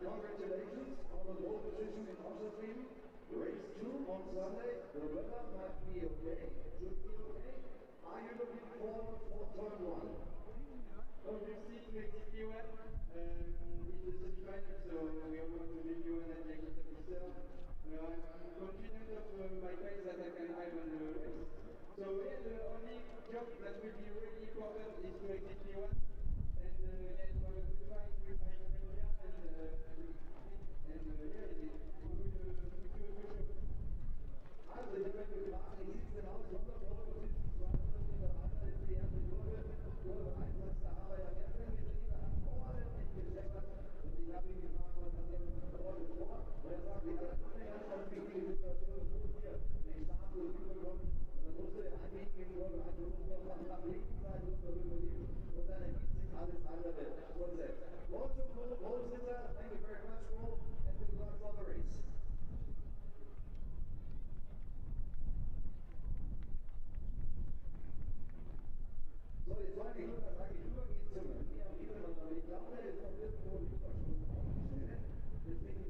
Congratulations on the pole position in Oschersleben. Race 2 on Sunday. The weather might be okay. Should be okay. Are you looking forward for turn 1? Obviously, to execute it, it is a final, so we are going to leave you an adjective officer. I'm confident of my pace that I can have on the race. So yeah, the only job that will be really important is to execute one. And yeah, it's going to be fine with my career and yeah, we will do a good show. Also, ich habe gefragt, wie sieht es denn aus? Sonderpole Position 200 Meter weiter ist die erste Kurve. Kurve 1 hat der Arbeiter gestern gesehen, er hat ordentlich gescheppert. Und ich habe ihn gefragt, was hat er mit der Rolle vor? Und er sagt, ja, das ist eine ganz wichtige Situation. Du musst hier den Start rüberkommen. Und dann musst du den einbiegen in Kurve 1. Du musst noch nach links sein, du musst noch überleben. Und dann ergibt sich alles andere von selbst. Pole sitter, thank you very much, Paul, and good luck for the race. So, jetzt wollte ich nur das sage ich übergehen zum Ghirelli, aber ich glaube, der ist noch irgendwo im Überschuss aufgestellt. Deswegen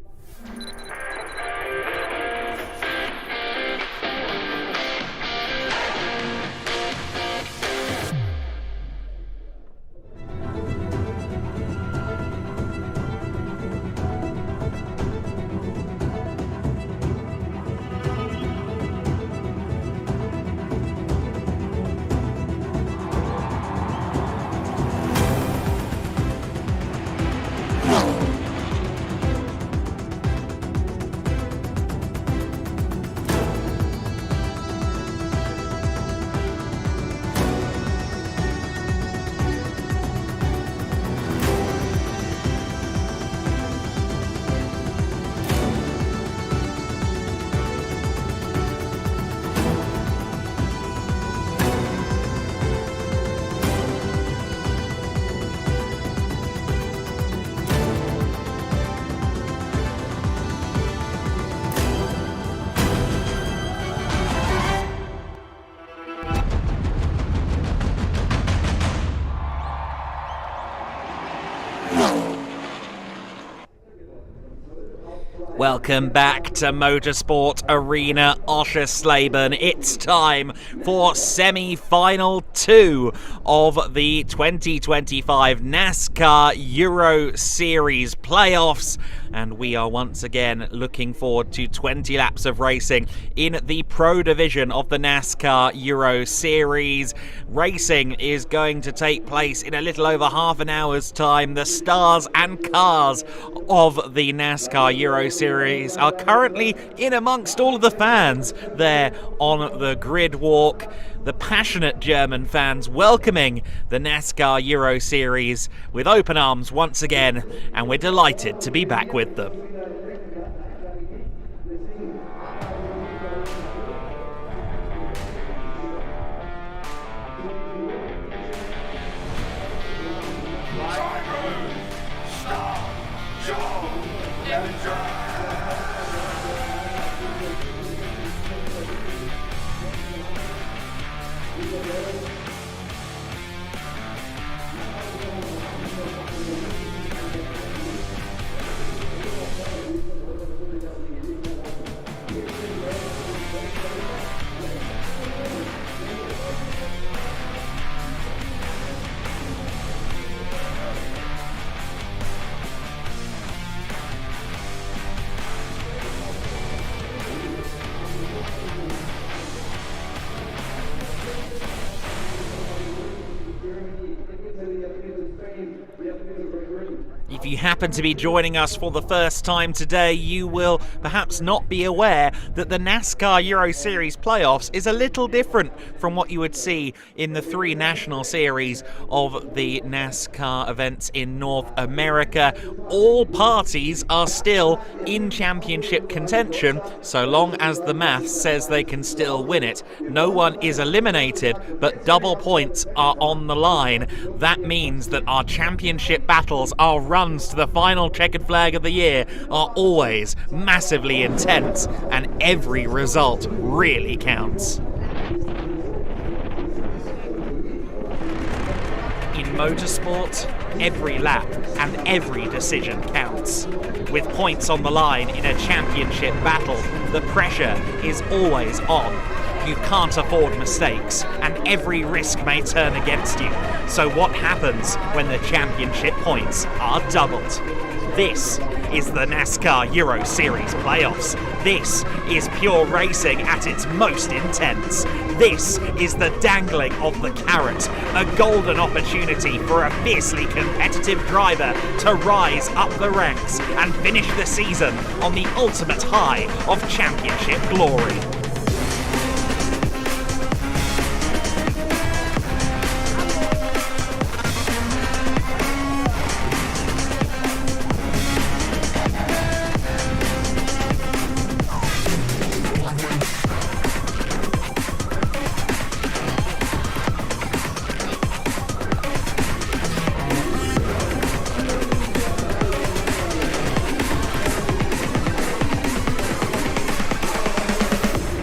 Welcome back to Motorsport Arena Oschersleben. It's time for semi-final 2 of the 2025 NASCAR Euro Series playoffs. And we are once again looking forward to 20 laps of racing in the Pro Division of the NASCAR Euro Series. Racing is going to take place in a little over half an hour's time. The stars and cars of the NASCAR Euro Series are currently in amongst all of the fans there on the grid walk. The passionate German fans welcoming the NASCAR Euro Series with open arms once again, and we're delighted to be back with them. you happen to be joining us for the first time today, you will perhaps not be aware that the NASCAR Euro Series playoffs is a little different from what you would see in the 3 national series of the NASCAR events in North America. All parties are still in championship contention, so long as the math says they can still win it. No one is eliminated, but double points are on the line. That means that our championship battles, our runs to the final checkered flag of the year, are always massively intense, and every result really counts. In motorsport, every lap and every decision counts. With points on the line in a championship battle, the pressure is always on. You can't afford mistakes, and every risk may turn against you. So what happens when the championship points are doubled? This is the NASCAR Euro Series playoffs. This is pure racing at its most intense. This is the dangling of the carrot, a golden opportunity for a fiercely competitive driver to rise up the ranks and finish the season on the ultimate high of championship glory.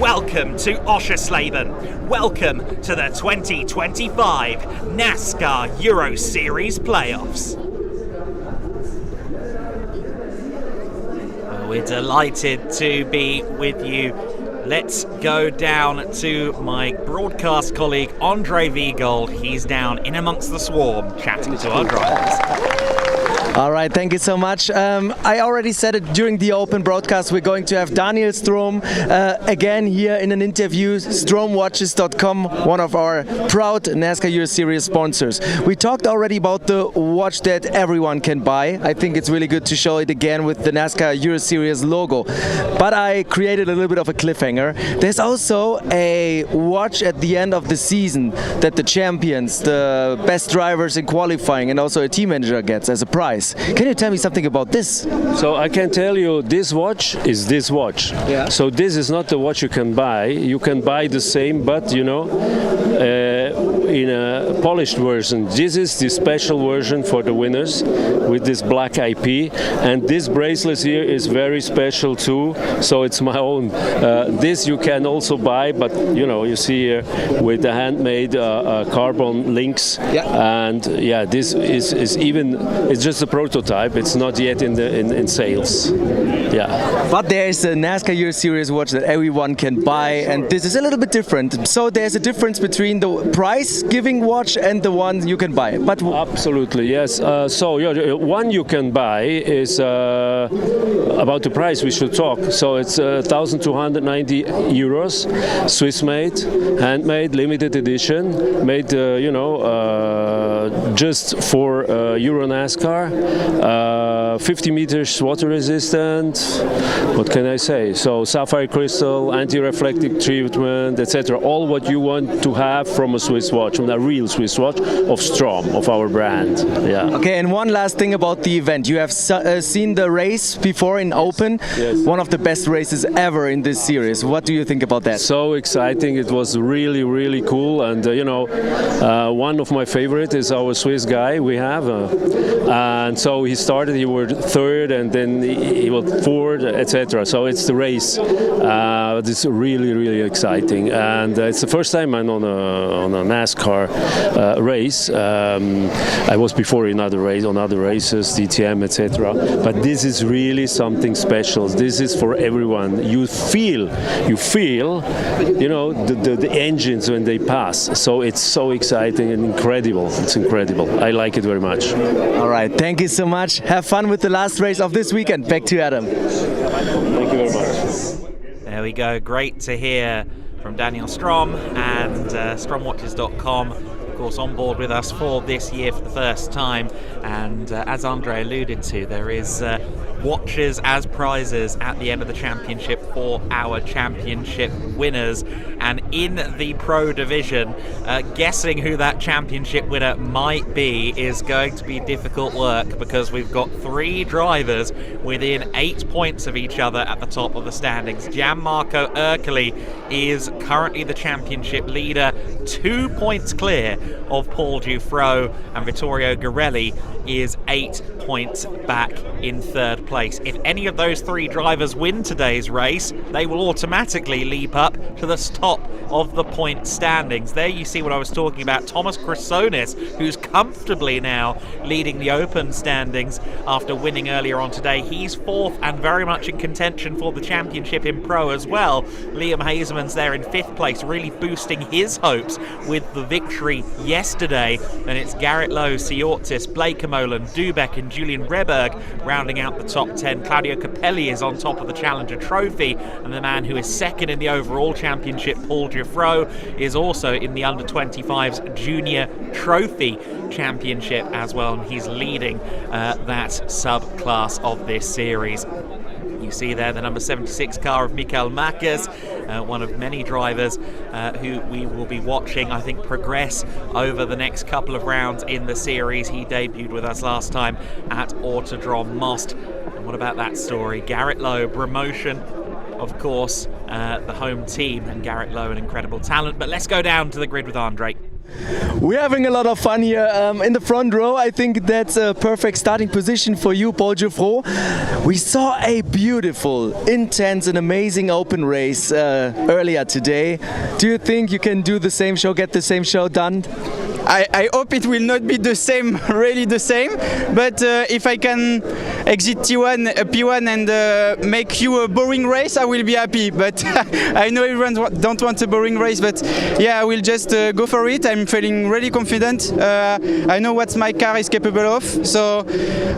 Welcome to Oschersleben. Welcome to the 2025 NASCAR Euro Series playoffs. We're delighted to be with you. Let's go down to my broadcast colleague Andre Viegold. He's down in amongst the swarm chatting to our drivers. All right, thank you so much. I already said it during the open broadcast. We're going to have Daniel Strom again here in an interview. Stromwatches.com, one of our proud NASCAR Euro Series sponsors. We talked already about the watch that everyone can buy. I think it's really good to show it again with the NASCAR Euro Series logo. But I created a little bit of a cliffhanger. There's also a watch at the end of the season that the champions, the best drivers in qualifying, and also a team manager gets as a prize. Can you tell me something about this? So I can tell you this watch is this watch. Yeah. So this is not the watch you can buy. You can buy the same, but you know, in a polished version. This is the special version for the winners with this black IP, and this bracelet here is very special too. So it's my own. This you can also buy, but you know, you see here with the handmade carbon links. Yeah. And yeah, this is even. It's just a prototype. It's not yet in sales. Yeah. But there is a NASCAR Euro Series watch that everyone can buy, and this is a little bit different. So there's a difference between the price-giving watch and the one you can buy. But absolutely, yes. So yeah, one you can buy is about the price we should talk. So it's 1,290 euros, Swiss-made, handmade, limited edition, made just for Euro NASCAR, 50 meters water resistant. What can I say? So sapphire crystal, anti-reflective treatment, etc. All what you want to have from a Swiss watch, from a real Swiss watch of Strom, of our brand. Yeah. Okay, and one last thing about the event. You have seen the race before in Open. Yes. One of the best races ever in this series. What do you think about that? So exciting. It was really, really cool. And one of my favorite is our Swiss guy we have. And so he started, he was third, and then he was fourth, etc. So it's the race. It's really, really exciting. And it's the first time I'm on a NASCAR race. I was before in other races, DTM, etc. But this is really something special. This is for everyone. You feel, the engines when they pass. So it's so exciting and incredible. It's incredible. I like it very much. All right, thank you so much. Have fun with the last race of this weekend. Back to Adam. Thank you very much. There we go. Great to hear from Daniel Strom and stromwatches.com. Of course, on board with us for this year for the first time. And as Andre alluded to, there is watches as prizes at the end of the championship for our championship winners. And in the pro division, guessing who that championship winner might be is going to be difficult work, because we've got 3 drivers within 8 points of each other at the top of the standings. Gianmarco Ercoli is currently the championship leader, 2 points clear of Paul Dufresne, and Vittorio Ghirelli is 8 points back in 3rd place. If any of those 3 drivers win today's race, they will automatically leap up to the top of the point standings. There you see what I was talking about. Thomas Krasonis, who's comfortably now leading the open standings after winning earlier on today. He's 4th and very much in contention for the championship in pro as well. Liam Hezemans there in 5th place, really boosting his hopes with the victory yesterday. And it's Garrett Lowe, Siortis, Blake Amolan, Dubek and Julian Reberg rounding out the top 10. Claudio Capelli is on top of the Challenger Trophy, and the man who is 2nd in the overall championship, Paul Dufresne, is also in the under-25s Junior Trophy Championship as well, and he's leading that subclass of this series. You see there the number 76 car of Mikael Mackes, one of many drivers who we will be watching, I think, progress over the next couple of rounds in the series. He debuted with us last time at Autodrom Most. And what about that story? Garrett Lowe, promotion, of course, the home team, and Garrett Lowe, an incredible talent. But let's go down to the grid with Andre. We're having a lot of fun here in the front row. I think that's a perfect starting position for you, Paul Dufresne. We saw a beautiful, intense and amazing open race earlier today. Do you think you can do the same show, get the same show done? I hope it will not be the same, really the same, but if I can exit P1 and make you a boring race, I will be happy. But I know everyone don't want a boring race, but yeah, I will just go for it. I'm feeling really confident. I know what my car is capable of, so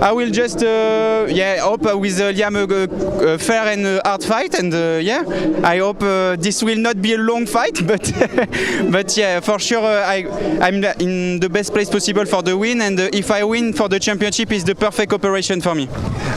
I will just hope with Liam a fair and hard fight, and I hope this will not be a long fight, but but yeah, for sure I'm in the best place possible for the win, and if I win for the championship, is the perfect operation for me.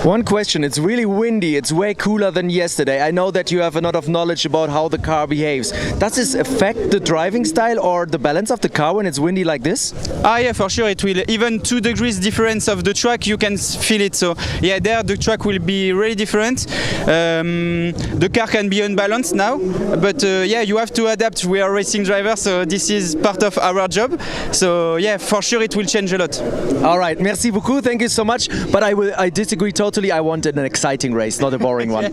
One question, it's really windy, it's way cooler than yesterday. I know that you have a lot of knowledge about how the car behaves. Does this affect the driving style or the balance of the car when it's windy like this? Yeah, for sure it will. Even 2 degrees difference of the track, you can feel it. So yeah, there the track will be really different. The car can be unbalanced now, but yeah, you have to adapt. We are racing drivers, so this is part of our job. So yeah, for sure it will change a lot. All right, merci beaucoup, thank you so much. But I disagree totally. I wanted an exciting race, not a boring one.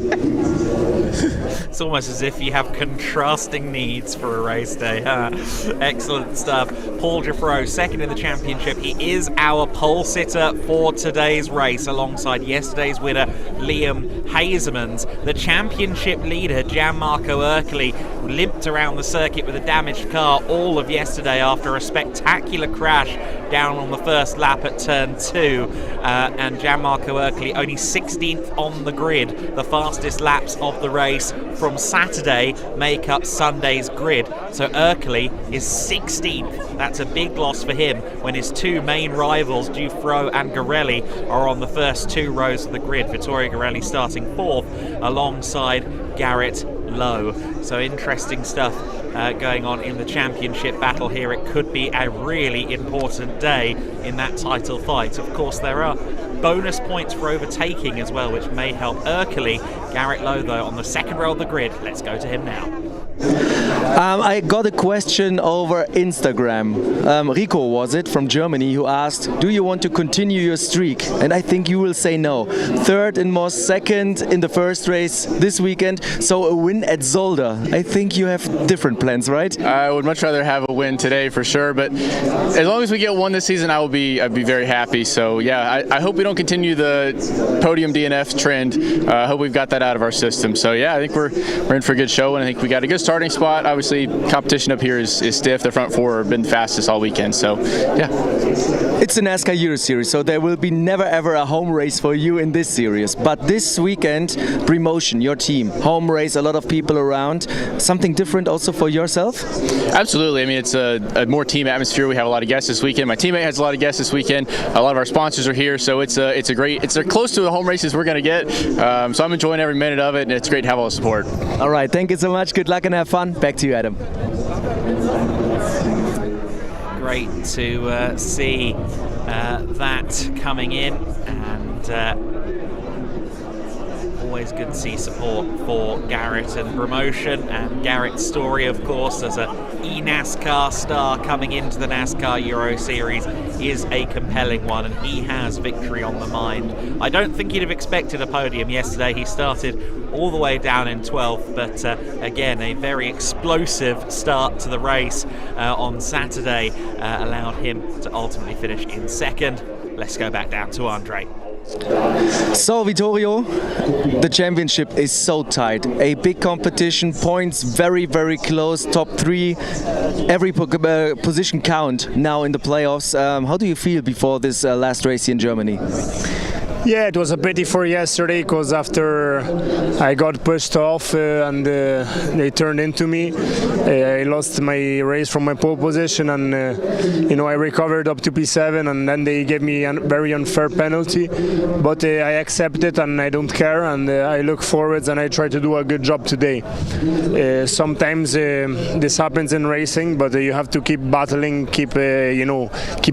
It's almost as if you have contrasting needs for a race day. Excellent stuff. Paul Dufresne, 2nd in the championship. He is our pole sitter for today's race, alongside yesterday's winner, Liam Hezemans. The championship leader, Gianmarco Ercoli, limped around the circuit with a damaged car all of yesterday after a spectacular crash down on the first lap at turn 2. And Gianmarco Ercoli only 16th on the grid. The fastest laps of the race from Saturday make up Sunday's grid. So Ercoli is 16th. That's a big loss for him when his 2 main rivals, Dufresne and Ghirelli, are on the first 2 rows of the grid. Vittorio Ghirelli starting 4th alongside Garrett Lowe. So interesting stuff going on in the championship battle here. It could be a really important day in that title fight. Of course, there are bonus points for overtaking as well, which may help Ercoli. Garrett Lowe, though, on the 2nd row of the grid. Let's go to him now. I got a question over Instagram. Rico, was it, from Germany, who asked, do you want to continue your streak? And I think you will say no. 3rd in Most, 2nd in the first race this weekend, so a win at Zolder. I think you have different plans, right? I would much rather have a win today for sure, but as long as we get one this season, I'd be very happy. So yeah, I hope we don't continue the podium DNF trend. I hope we've got that out of our system. So yeah, I think we're in for a good show, and I think we got a good starting spot. obviously competition up here is stiff. The front four have been the fastest all weekend, so yeah. It's the NASCAR Euro Series, so there will be never ever a home race for you in this series. But this weekend, Premotion, your team, home race, a lot of people around. Something different also for yourself? Absolutely. I mean, it's a more team atmosphere. We have a lot of guests this weekend. My teammate has a lot of guests this weekend. A lot of our sponsors are here, so it's close to the home races we're going to get. So I'm enjoying every minute of it, and it's great to have all the support. All right, thank you so much. Good luck and have fun. Back to you, Adam. Great to see that coming in, and always good to see support for Garrett and Promotion, and Garrett's story, of course, as a NASCAR star coming into the NASCAR Euro Series is a compelling one, and he has victory on the mind. I don't think he'd have expected a podium yesterday. He started all the way down in 12th, but again, a very explosive start to the race on Saturday allowed him to ultimately finish in second. Let's go back down to Andre. So Vittorio, the championship is so tight. A big competition, points very, very close, top three, every position count now in the playoffs. How do you feel before this last race here in Germany? Yeah, it was a pity for yesterday because after I got pushed off and they turned into me, I lost my race from my pole position, and I recovered up to P7, and then they gave me a very unfair penalty. But I accept it and I don't care, and I look forwards and I try to do a good job today. Sometimes this happens in racing, but you have to keep battling, keep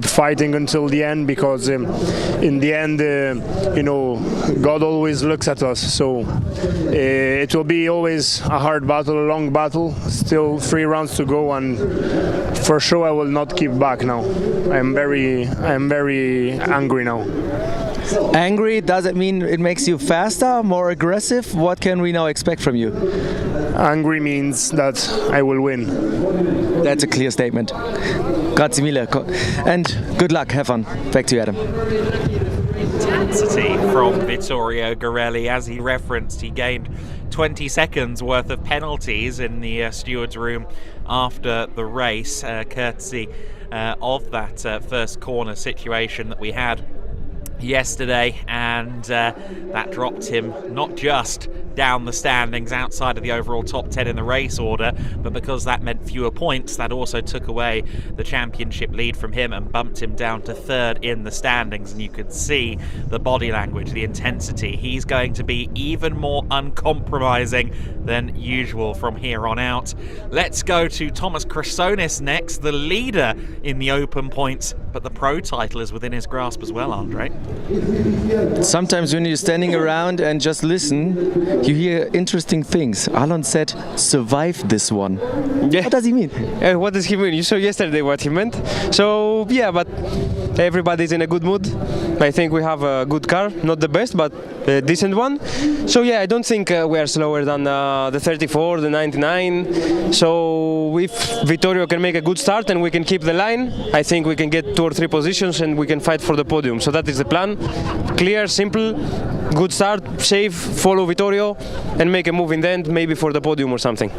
fighting until the end, because in the end. God always looks at us, so it will be always a hard battle, a long battle, still 3 rounds to go, and for sure I will not keep back now. I'm very angry now. Angry, does it mean it makes you faster, more aggressive? What can we now expect from you? Angry means that I will win. That's a clear statement. Grazie mille, and good luck, have fun. Back to you, Adam. Intensity from Vittorio Ghirelli. As he referenced, he gained 20 seconds worth of penalties in the steward's room after the race, courtesy of that first corner situation that we had yesterday, and that dropped him not just down the standings outside of the overall top 10 in the race order, but because that meant fewer points, that also took away the championship lead from him and bumped him down to 3rd in the standings. And you could see the body language, the intensity. He's going to be even more uncompromising than usual from here on out. Let's go to Thomas Krasonis next, the leader in the open points, but the pro title is within his grasp as well, Andre. Sometimes when you're standing around and just listen, you hear interesting things. Alon said, survive this one. Yeah. What does he mean? What does he mean? You saw yesterday what he meant. So, yeah, but everybody's in a good mood. I think we have a good car, not the best, but a decent one. So, yeah, I don't think we are slower than the 34, the 99. So, if Vittorio can make a good start and we can keep the line, I think we can get 2 or 3 positions and we can fight for the podium. So that is the plan. Clear, simple, good start, safe, follow Vittorio and make a move in the end, maybe for the podium or something.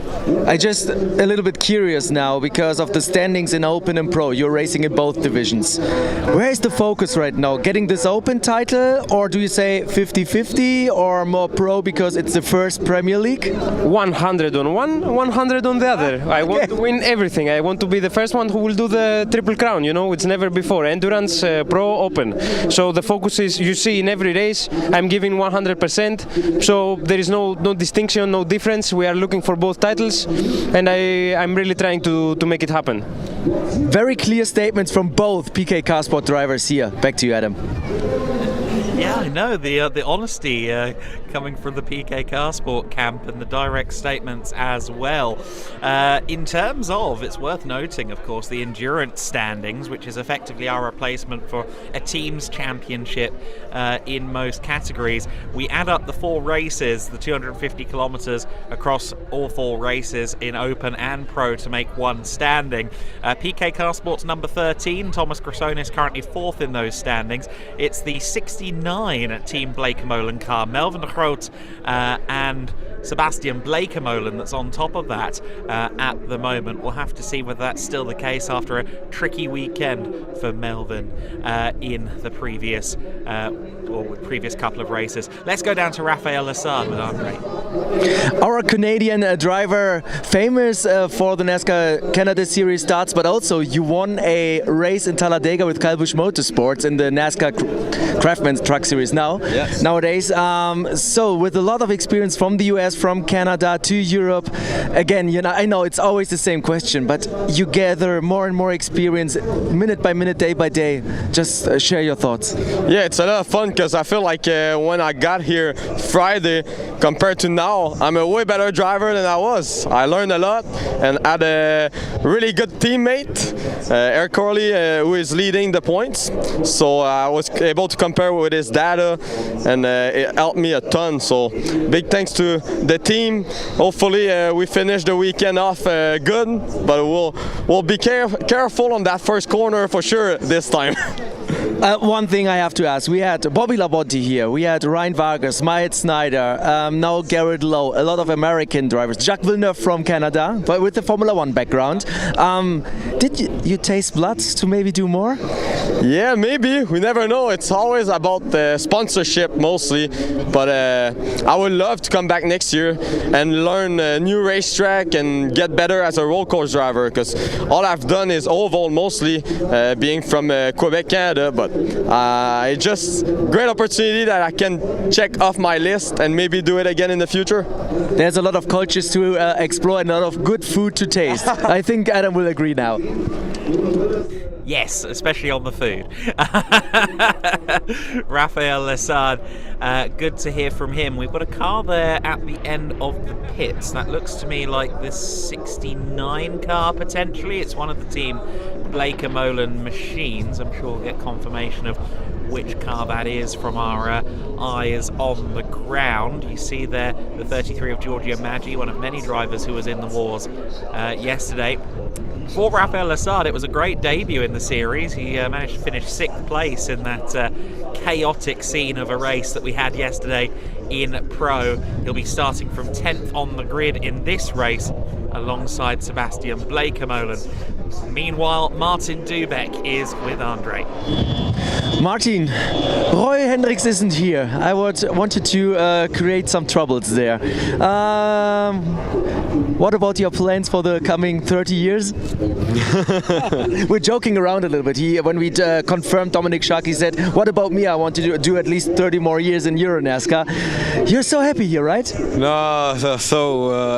I just a little bit curious now because of the standings in Open and Pro. You're racing in both divisions. Where is the focus right now? Getting this Open title, or do you say 50-50 or more Pro because it's the first Premier League? 100 on one, 100 on the other. I want to win everything. I want to be the first one who will do the Triple Crown. You know, it's never before. Endurance, Pro, Open. So the focus is, you see, in every race, I'm giving 100%. So there is no distinction, no difference. We are looking for both titles, and I'm really trying to make it happen. Very clear statements from both PK Car Sport drivers here. Back to you, Adam. Yeah, I know, the honesty coming from the PK Car Sport camp and the direct statements as well. In terms of, it's worth noting, of course, the endurance standings, which is effectively our replacement for a team's championship in most categories. We add up the 4 races, the 250 kilometers across all 4 races in Open and Pro to make one standing. PK Car Sport's number 13, Thomas Krasonis currently 4th in those standings. It's the 69 Team Blake Molen car, Melvin de Groot and Sebastian Bleekemolen that's on top of that at the moment. We'll have to see whether that's still the case after a tricky weekend for Melvin in the previous couple of races. Let's go down to Raphael Lessard with Andre. Our Canadian driver, famous for the NASCAR Canada Series starts, but also you won a race in Talladega with Kyle Busch Motorsports in the NASCAR Craftman's Truck Series nowadays. So with a lot of experience from the US, from Canada to Europe, again, I know it's always the same question, but you gather more and more experience minute by minute, day by day. Just share your thoughts. Yeah, it's a lot of fun because I feel like when I got here Friday compared to now, I'm a way better driver than I was. I learned a lot and had a really good teammate, Eric Corley, who is leading the points. So I was able to compare with his data, and it helped me a ton. So big thanks to the team. Hopefully we finish the weekend off good, but we'll be careful on that first corner for sure this time. One thing I have to ask, we had Bobby Labonte here, we had Ryan Vargas, Myatt Snyder, now Garrett Lowe, a lot of American drivers, Jacques Villeneuve from Canada, but with the Formula One background. Did you taste blood to maybe do more? Yeah, maybe, we never know. It's always about the sponsorship mostly, but I would love to come back next year and learn a new racetrack and get better as a road course driver, because all I've done is oval mostly, being from Quebec, Canada, but it's just great opportunity that I can check off my list and maybe do it again in the future. There's a lot of cultures to explore and a lot of good food to taste. I think Adam will agree now. Yes, especially on the food. Raphael Lessard, good to hear from him. We've got a car there at the end of the pits. That looks to me like the 69 car potentially. It's one of the team Bleekemolen machines. I'm sure we'll get confirmation of which car that is from our eyes on the ground. You see there the 33 of Giorgio Maggi, one of many drivers who was in the wars yesterday. For Raphael Lessard, it was a great debut in the series. He managed to finish 6th place in that chaotic scene of a race that we had yesterday in Pro. He'll be starting from 10th on the grid in this race alongside Sebastian Bleekemolen. Meanwhile, Martin Dubeck is with Andre. Martin, Roy Hendricks isn't here. I wanted to create some troubles there. What about your plans for the coming 30 years? We're joking around a little bit. When we confirmed Dominic Shark, he said, what about me? I want to do at least 30 more years in Euro NASCAR. You're so happy here, right? No,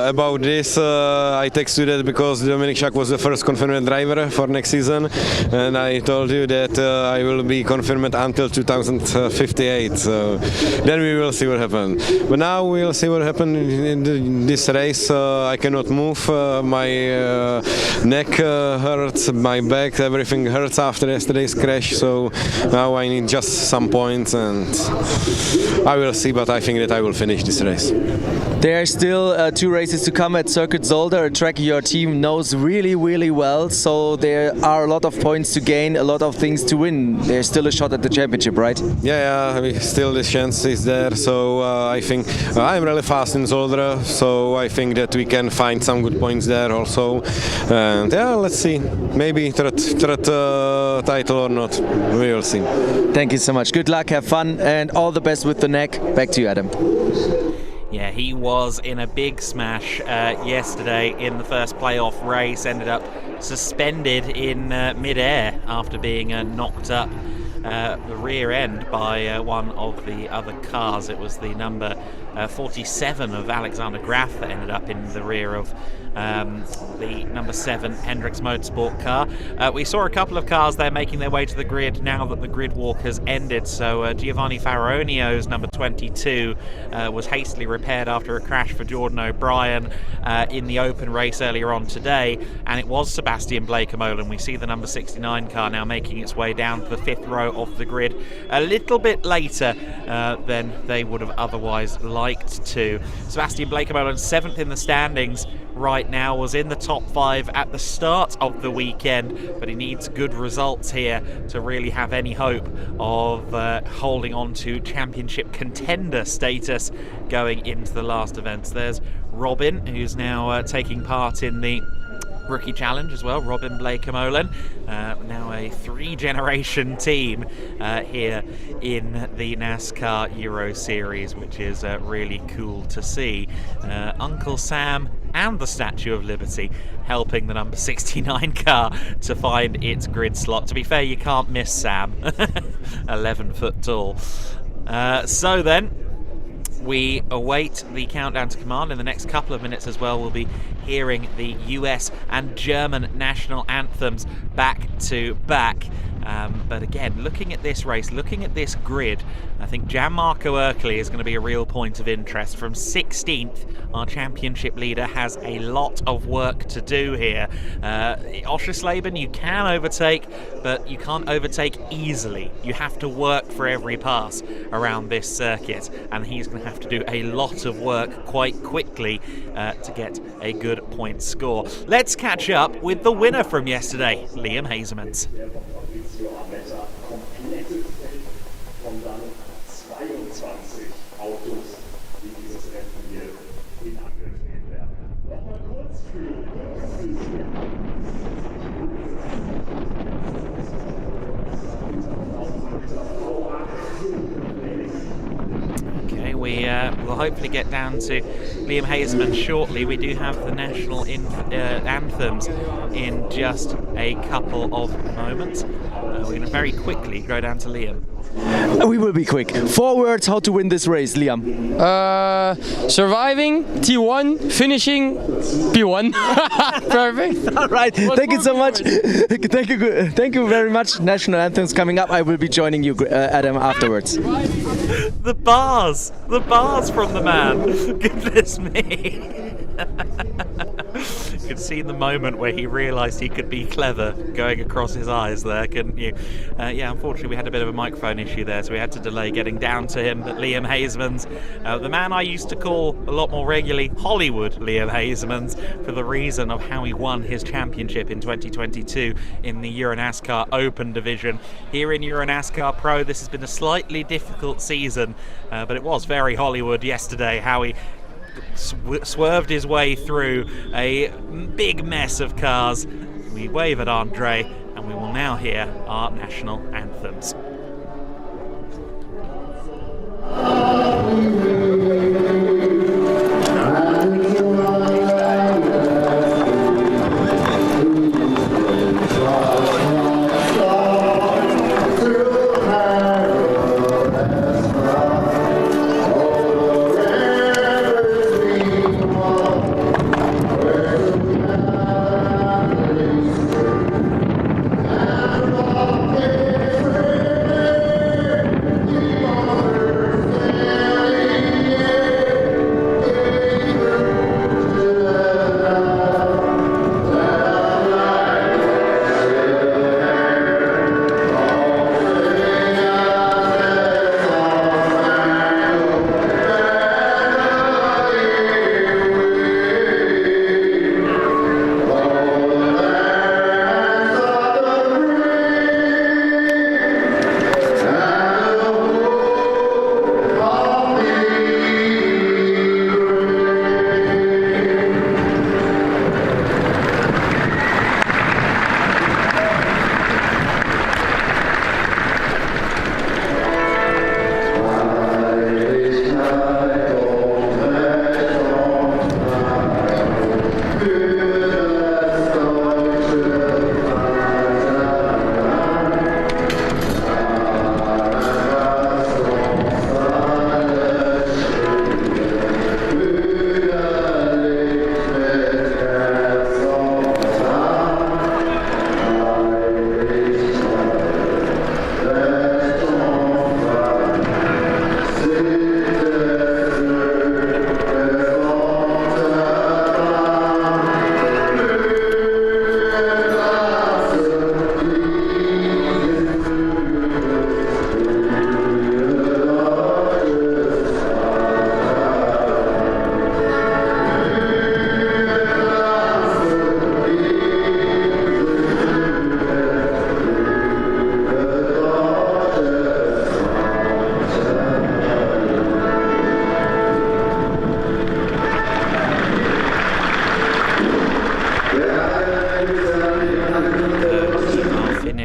about this, I texted that because Dominic Shark was the first confirmed driver for next season, and I told you that I will be confirmed until 2058. So then we will see what happens. But now we will see what happens in this race. I cannot move. My neck hurts, my back, everything hurts after yesterday's crash. So now I need just some points, and I will see. But I think that I will finish this race. There are still 2 races to come at Circuit Zolder, a track your team knows really, really well. So there are a lot of points to gain, a lot of things to win. There's still a shot at the championship, right? Yeah, still the chance is there. So I think I'm really fast in Zolder. So I think that we can find some good points there also. And yeah, let's see. Maybe third title or not. We will see. Thank you so much. Good luck, have fun, and all the best with the neck. Back to you, Adam. Yeah, he was in a big smash yesterday in the first playoff race, ended up suspended in mid-air after being knocked up the rear end by one of the other cars. It was the number 47 of Alexander Graf that ended up in the rear of the number 7 Hendricks Motorsport car. We saw a couple of cars there making their way to the grid now that the grid walk has ended. So Giovanni Faraonio's number 22 was hastily repaired after a crash for Jordan O'Brien in the open race earlier on today, and it was Sebastian Bleekemolen. We see the number 69 car now making its way down to the 5th row of the grid a little bit later than they would have otherwise liked to. Sebastian Bleekemolen 7th in the standings right right now, was in the top 5 at the start of the weekend, but he needs good results here to really have any hope of holding on to championship contender status going into the last events. There's Robin, who's now taking part in the Rookie Challenge as well. Robin Blake-Molen, now a 3-generation team here in the NASCAR Euro Series, which is really cool to see. Uncle Sam and the Statue of Liberty helping the number 69 car to find its grid slot. To be fair, you can't miss Sam, 11 foot tall. So then, we await the countdown to command. In the next couple of minutes as well, we'll be hearing the US and German national anthems back to back. But again, looking at this race, looking at this grid, I think Gianmarco Ercoli is going to be a real point of interest. From 16th, our championship leader has a lot of work to do here. Oschersleben, you can overtake, but you can't overtake easily. You have to work for every pass around this circuit, and he's going to have to do a lot of work quite quickly to get a good point score. Let's catch up with the winner from yesterday, Liam Hezemans. Komplettes Feld von dann 22 Autos, die dieses Rennen hier in Angriff nehmen werden. Nochmal kurz Okay, we will hopefully get down to Liam Hezemans shortly. We do have the national anthems in just a couple of moments. We're going to very quickly go down to Liam. We will be quick. 4 words how to win this race, Liam. Surviving, T1, finishing, P1. Perfect. All right. Thank you so much. Thank you very much. National anthems coming up. I will be joining you, Adam, afterwards. The bars from the man. Goodness me. You could see the moment where he realised he could be clever going across his eyes there, couldn't you? Yeah, unfortunately we had a bit of a microphone issue there, so we had to delay getting down to him. But Liam Hezemans, the man I used to call a lot more regularly Hollywood Liam Hezemans, for the reason of how he won his championship in 2022 in the Euro NASCAR Open division. Here in Euro NASCAR Pro, this has been a slightly difficult season, but it was very Hollywood yesterday, how he swerved his way through a big mess of cars. We wave at Andre, and we will now hear our national anthems.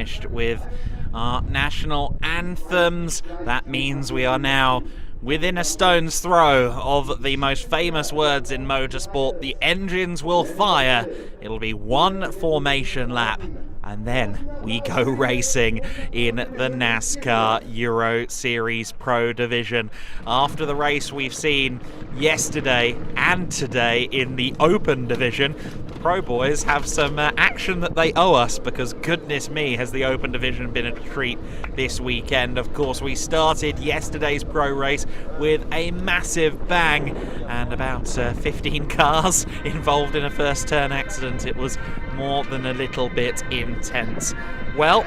finished with our national anthems. That means we are now within a stone's throw of the most famous words in motorsport. The engines will fire. It'll be one formation lap, and then we go racing in the NASCAR Euro Series Pro Division. After the race we've seen yesterday and today in the Open Division, the Pro boys have some action that they owe us, because goodness me, has the Open Division been a treat this weekend. Of course, we started yesterday's Pro race with a massive bang and about 15 cars involved in a first turn accident. It was more than a little bit intense. Well,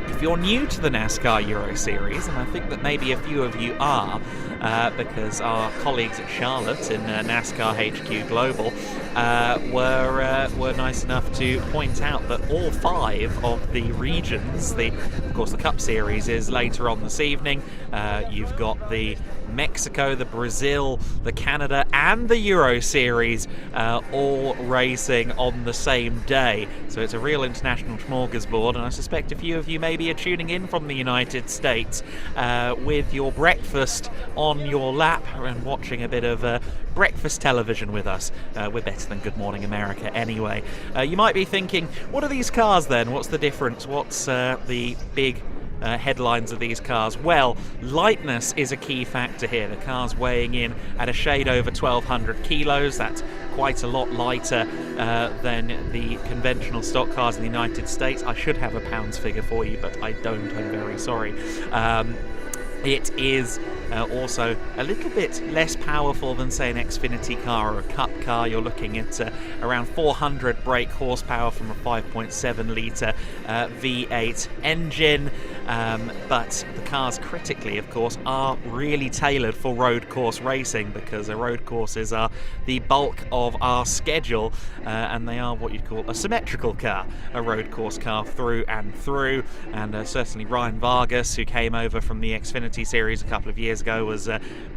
if you're new to the NASCAR Euro Series, and I think that maybe a few of you are, because our colleagues at Charlotte in NASCAR HQ Global were nice enough to point out that all 5 of the regions, of course the Cup Series is later on this evening, you've got the Mexico, the Brazil, the Canada and the Euro Series all racing on the same day. So it's a real international smorgasbord, and I suspect a few of you maybe are tuning in from the United States with your breakfast on your lap and watching a bit of breakfast television with us. We're better than Good Morning America anyway. You might be thinking, what are these cars then? What's the difference? What's the big headlines of these cars? Well, lightness is a key factor here. The car's weighing in at a shade over 1,200 kilos. That's quite a lot lighter than the conventional stock cars in the United States. I should have a pounds figure for you, but I don't. I'm very sorry. It is also a little bit less powerful than, say, an Xfinity car or a Cup car. You're looking at around 400 brake horsepower from a 5.7 litre V8 engine. But the cars, critically, of course, are really tailored for road course racing, because road courses are the bulk of our schedule, and they are what you'd call a symmetrical car, a road course car through and through. And certainly Ryan Vargas, who came over from the Xfinity Series a couple of years ago, was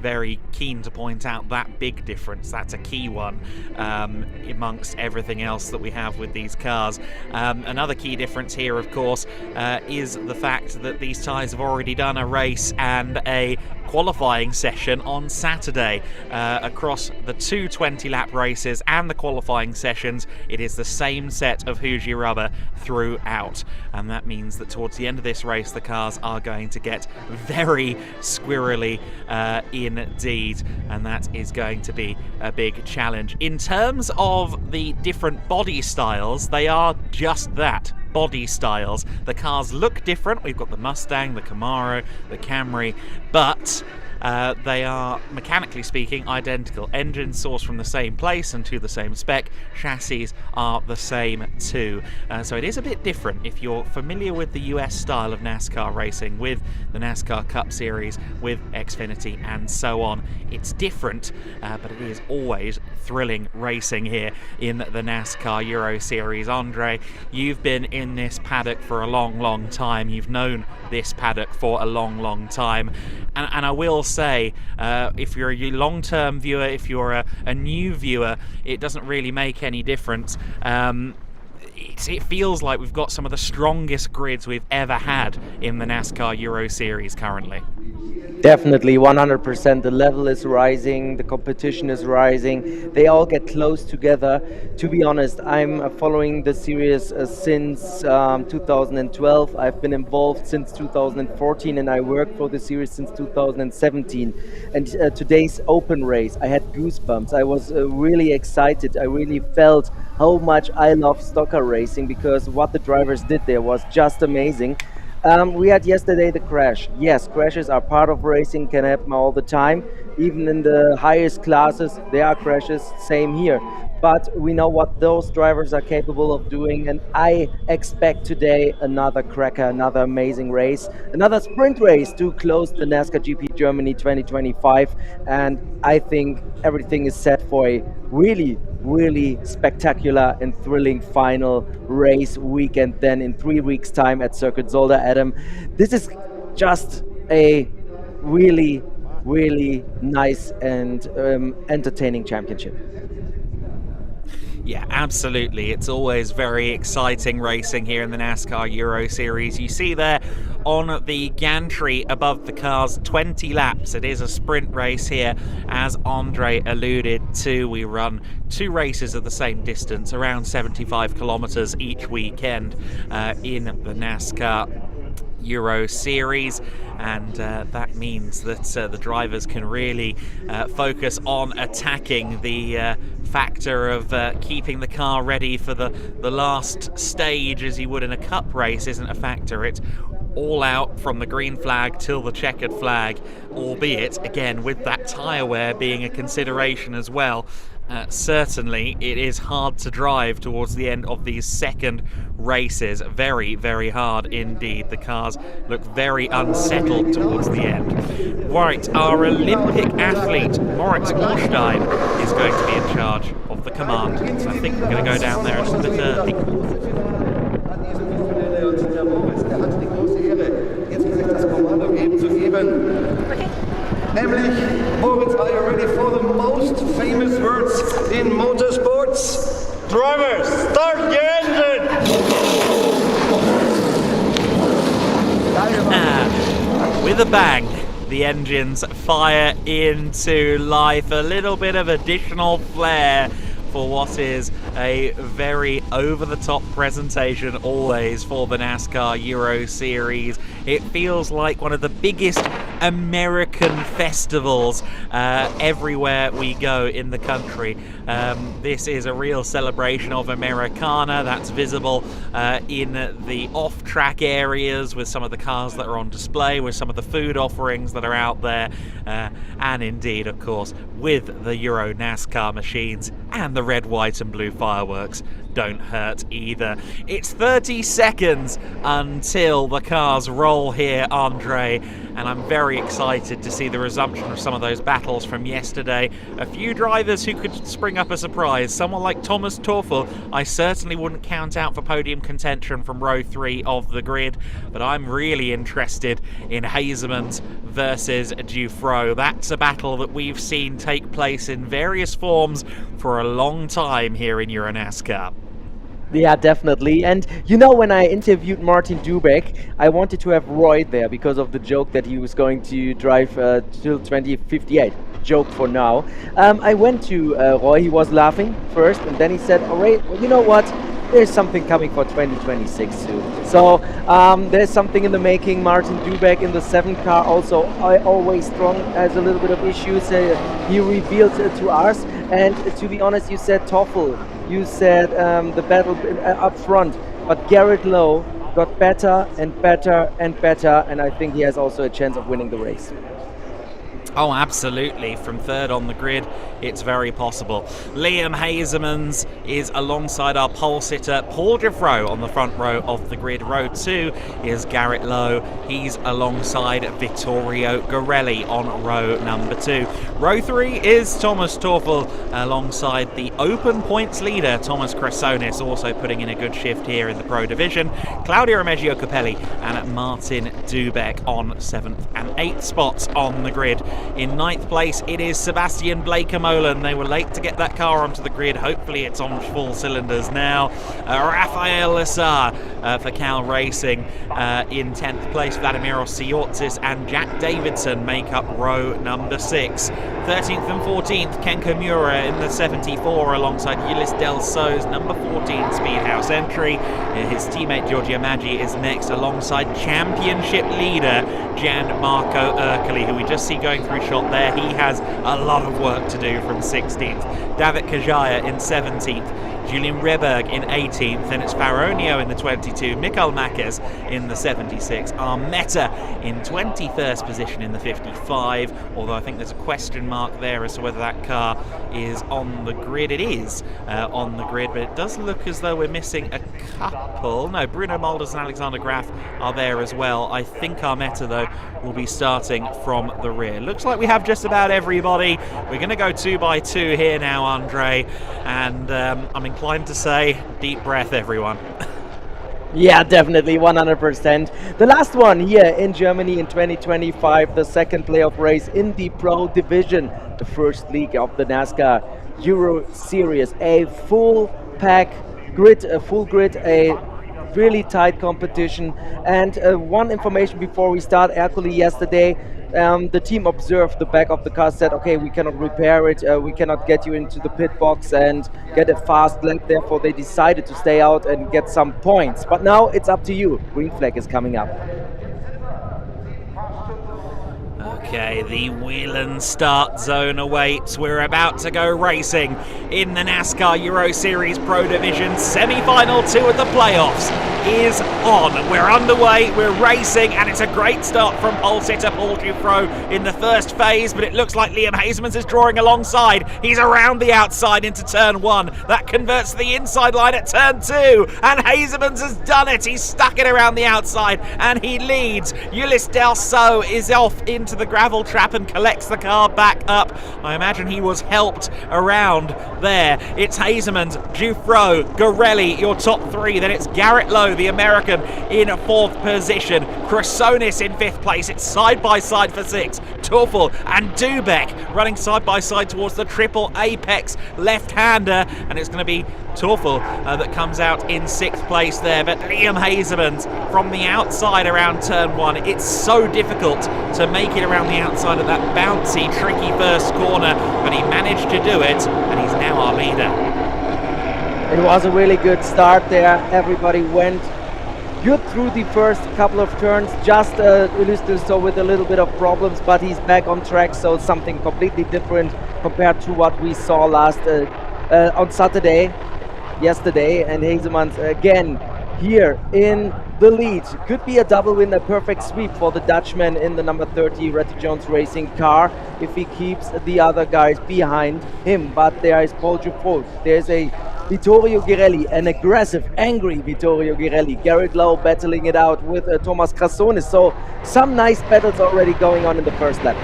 very keen to point out that big difference. That's a key one amongst everything else that we have with these cars. Another key difference here, of course, is the fact that these tyres have already done a race and a qualifying session on Saturday. Across the two 20-lap races and the qualifying sessions, it is the same set of Hoosier rubber throughout, and that means that towards the end of this race the cars are going to get very squirrely indeed, and that is going to be a big challenge. In terms of the different body styles, they are just that, body styles. The cars look different. We've got the Mustang, the Camaro, the Camry, but they are, mechanically speaking, identical. Engines sourced from the same place and to the same spec. Chassis are the same too. So it is a bit different if you're familiar with the US style of NASCAR racing, with the NASCAR Cup Series, with Xfinity and so on. It's different, but it is always thrilling racing here in the NASCAR Euro Series. Andre, you've been in this paddock for a long time. You've known this paddock for a long time, and I will say, if you're a long-term viewer, if you're a new viewer, it doesn't really make any difference. It feels like we've got some of the strongest grids we've ever had in the NASCAR Euro Series currently. Definitely, 100%. The level is rising, the competition is rising. They all get close together. To be honest, I'm following the series since 2012. I've been involved since 2014, and I worked for the series since 2017. And today's open race, I had goosebumps. I was really excited. I really felt how much I love stocker racing, because what the drivers did there was just amazing. We had yesterday the crash. Yes, crashes are part of racing, can happen all the time. Even in the highest classes, there are crashes, same here. But we know what those drivers are capable of doing, and I expect today another cracker, another amazing race, another sprint race to close the NASCAR GP Germany 2025. And I think everything is set for a really spectacular and thrilling final race weekend then in 3 weeks' time at Circuit Zolder. Adam, this is just a really nice and entertaining championship. Yeah, absolutely. It's always very exciting racing here in the NASCAR Euro Series. You see there on the gantry above the cars, 20 laps. It is a sprint race here, as Andre alluded to. We run 2 races of the same distance, around 75 kilometers each weekend in the NASCAR Euro Series, and that means that the drivers can really focus on attacking. The factor of keeping the car ready for the last stage, as you would in a cup race, isn't a factor. It's all out from the green flag till the checkered flag, albeit again with that tyre wear being a consideration as well. Certainly it is hard to drive towards the end of these second races. Very, very hard indeed. The cars look very unsettled towards the end. Right, our Olympic athlete Moritz Orstein is going to be in charge of the command, so I think we're going to go down there a little bit early. Nämlich, Moritz, are you ready for the most famous words in motorsports? Drivers, start your engine! With a bang, the engines fire into life. A little bit of additional flair for what is a very over-the-top presentation always for the NASCAR Euro Series. It feels like one of the biggest American festivals everywhere we go in the country. This is a real celebration of Americana. That's visible in the off-track areas with some of the cars that are on display, with some of the food offerings that are out there, and indeed, of course, with the Euro NASCAR machines, and the red, white and blue fireworks don't hurt either. It's 30 seconds until the cars roll here, Andre, and I'm very excited to see the resumption of some of those battles from yesterday. A few drivers who could spring up a surprise. Someone like Thomas Teufel, I certainly wouldn't count out for podium contention from row 3 of the grid, but I'm really interested in Hezemans versus Dufresne. That's a battle that we've seen take place in various forms for a long time here in Euro NASCAR. Yeah, definitely. And you know, when I interviewed Martin Dubeck, I wanted to have Roy there because of the joke that he was going to drive till 2058. Joke for now. I went to Roy, he was laughing first, and then he said, all right, well, you know what? There's something coming for 2026 soon. So there's something in the making. Martin Dubeck in the 7th car also always strong, has a little bit of issues. He revealed to us. And to be honest, you said Teufel, you said the battle up front, but Garrett Lowe got better and better and better, and I think he has also a chance of winning the race. Oh, absolutely. From 3rd on the grid, it's very possible. Liam Hezemans is alongside our pole sitter Paul Dufresne on the front row of the grid. Row 2 is Garrett Lowe. He's alongside Vittorio Ghirelli on row number 2. Row 3 is Thomas Teufel alongside the open points leader Thomas Krasonis, also putting in a good shift here in the Pro Division. Claudio Remeggio Capelli and Martin Dubeck on 7th and 8th spots on the grid. In 9th place, it is Sebastian Blakemolen. They were late to get that car onto the grid. Hopefully it's on full cylinders now. Rafael Lissar for Cal Racing. In 10th place, Vladimiros Siortzis and Jack Davidson make up row number 6. 13th and 14th, Ken Komura in the 74 alongside Ulis Del So's number 14 Speedhouse entry. His teammate Giorgio Maggi is next alongside championship leader Gianmarco Ercoli, who we just see going through shot there. He has a lot of work to do from 16th. David Kajaya in 17th. Julian Reberg in 18th, and it's Faronio in the 22, Mikael Makes in the 76, Armetta in 21st position in the 55, although I think there's a question mark there as to whether that car is on the grid. It is on the grid, but it does look as though we're missing a couple. No, Bruno Mulders and Alexander Graf are there as well. I think Armetta, though, will be starting from the rear. Looks like we have just about everybody. We're going to go 2 by 2 here now, Andre, and I'm inclined to say deep breath, everyone. Yeah, definitely, 100%. The last one here in Germany in 2025, the second playoff race in the Pro Division, the first league of the NASCAR Euro Series. A full pack grid, a full grid, a really tight competition. And one information before we start, Ercole yesterday, the team observed the back of the car, said, okay, we cannot repair it, we cannot get you into the pit box and get a fast lap, therefore they decided to stay out and get some points. But now it's up to you. Green flag is coming up. Okay, the Whelan start zone awaits. We're about to go racing in the NASCAR Euro Series Pro Division. Semi-final 2 of the playoffs is on. We're underway, we're racing, and it's a great start from pole sitter Paul Dufresne in the first phase, but it looks like Liam Hezemans is drawing alongside. He's around the outside into turn 1. That converts to the inside line at turn 2, and Hezemans has done it. He's stuck it around the outside, and he leads. Ulysse Delceau is off into the gravel trap and collects the car back up. I imagine he was helped around there. It's Hezemans, Dufresne, Ghirelli, your top 3. Then it's Garrett Lowe, the American, in 4th position. Krasonis in 5th place. It's side by side for 6. Teufel and Dubek running side by side towards the triple apex left-hander, and it's going to be Teufel that comes out in 6th place there. But Liam Hezemans from the outside around turn 1. It's so difficult to make it around the outside of that bouncy, tricky first corner, but he managed to do it, and he's now our leader. It was a really good start there. Everybody went good through the first couple of turns. Just Ulysse Delceau with a little bit of problems, but he's back on track, so something completely different compared to what we saw last on Saturday, yesterday. And Hezemans again here in the lead. Could be a double win, a perfect sweep for the Dutchman in the number 30 Retty Jones Racing car if he keeps the other guys behind him. But there is Paul Dufresne. There's a Vittorio Ghirelli, an aggressive, angry Vittorio Ghirelli. Garrett Lowe battling it out with Thomas Krasonis. So some nice battles already going on in the first lap.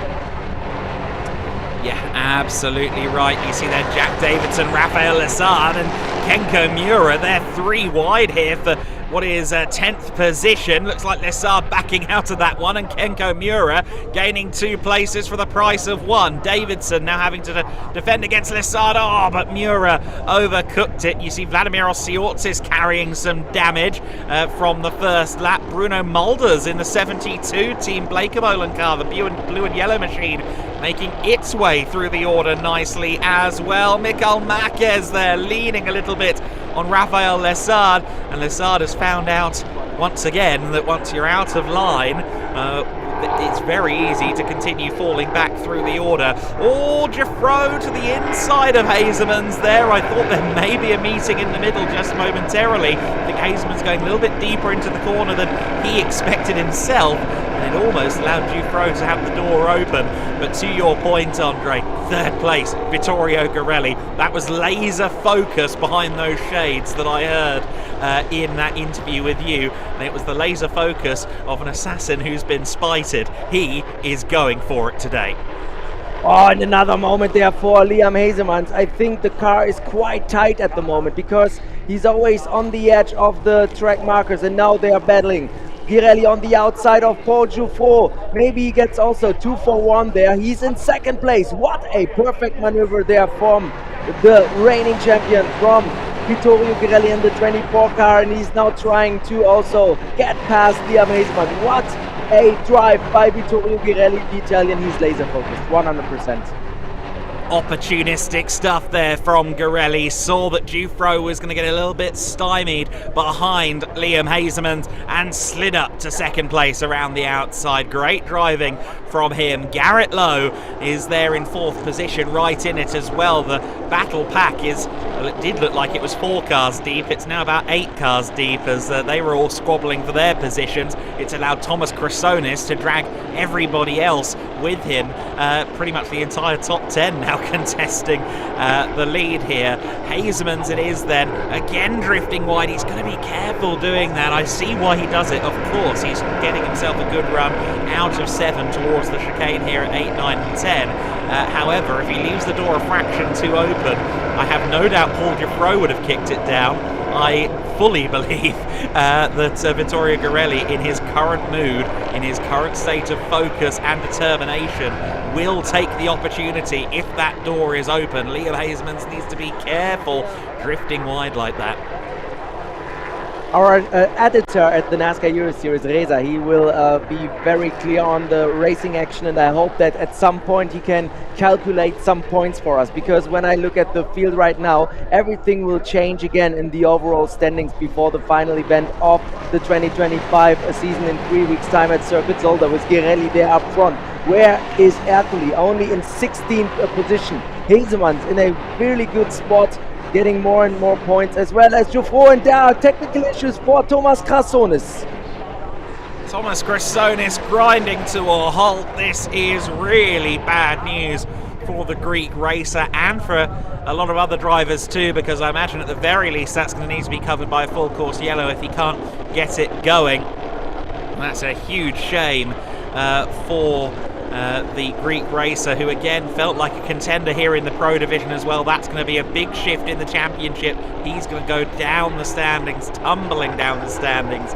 Yeah, absolutely right. You see there Jack Davidson, Raphael Lessard and Kenko Miura. They're 3 wide here for what is 10th position. Looks like Lessard backing out of that one, and Kenko Miura gaining 2 places for the price of 1. Davidson now having to defend against Lessard. Oh, but Miura overcooked it. You see Vladimir Osiortsis carrying some damage from the first lap. Bruno Mulders in the 72 Team Blakemolen car, the blue and yellow machine, making its way through the order nicely as well. Mikael Marquez there leaning a little bit on Raphael Lessard, and Lessard has found out once again that once you're out of line, it's very easy to continue falling back through the order. Oh, Dufresne to the inside of Hezemans there. I thought there may be a meeting in the middle just momentarily. I think Hezemans going a little bit deeper into the corner than he expected himself, and it almost allowed Dufresne to have the door open. But to your point, Andre, 3rd place, Vittorio Ghirelli. That was laser focus behind those shades that I heard in that interview with you, and it was the laser focus of an assassin who's been spited. He is going for it today. Oh, and another moment there for Liam Hezemans. I think the car is quite tight at the moment because he's always on the edge of the track markers, and now they are battling. Ghirelli on the outside of Paul Dufresne. Maybe he gets also 2 for 1 there. He's in 2nd place. What a perfect maneuver there from the reigning champion, from Vittorio Ghirelli in the 24 car, and he's now trying to also get past Liam Hezemans. What a drive by Vittorio Ghirelli, the Italian. He's laser focused, 100%. Opportunistic stuff there from Ghirelli. Saw that Dufresne was going to get a little bit stymied behind Liam Hezemans and slid up to 2nd place around the outside. Great driving from him. Garrett Lowe is there in 4th position, right in it as well. The battle pack is, well, it did look like it was 4 cars deep. It's now about 8 cars deep as they were all squabbling for their positions. It's allowed Thomas Krasonis to drag everybody else with him. Pretty much the entire top 10 now contesting the lead here. Hezemans it is then, again drifting wide. He's going to be careful doing that. I see why he does it. Of course, he's getting himself a good run out of 7 towards the chicane here at 8, 9 and 10. However, if he leaves the door a fraction too open, I have no doubt Paul Dufresne would have kicked it down. I fully believe that Vittorio Ghirelli, in his current mood, in his current state of focus and determination, will take the opportunity if that door is open. Liam Hezemans needs to be careful drifting wide like that. Our editor at the NASCAR Euro Series, Reza, he will be very clear on the racing action, and I hope that at some point he can calculate some points for us, because when I look at the field right now, everything will change again in the overall standings before the final event of the 2025 season in 3 weeks' time at Circuit Zolder, with Ghirelli there up front. Where is Ercoli? Only in 16th position. Hezemans in a really good spot, getting more and more points, as well as Jufro, and there are technical issues for Thomas Krasonis. Thomas Krasonis grinding to a halt. This is really bad news for the Greek racer and for a lot of other drivers too, because I imagine at the very least that's going to need to be covered by a full course yellow if he can't get it going. That's a huge shame for the Greek racer, who again felt like a contender here in the Pro Division as well. That's going to be a big shift in the championship. He's going to go down the standings, tumbling down the standings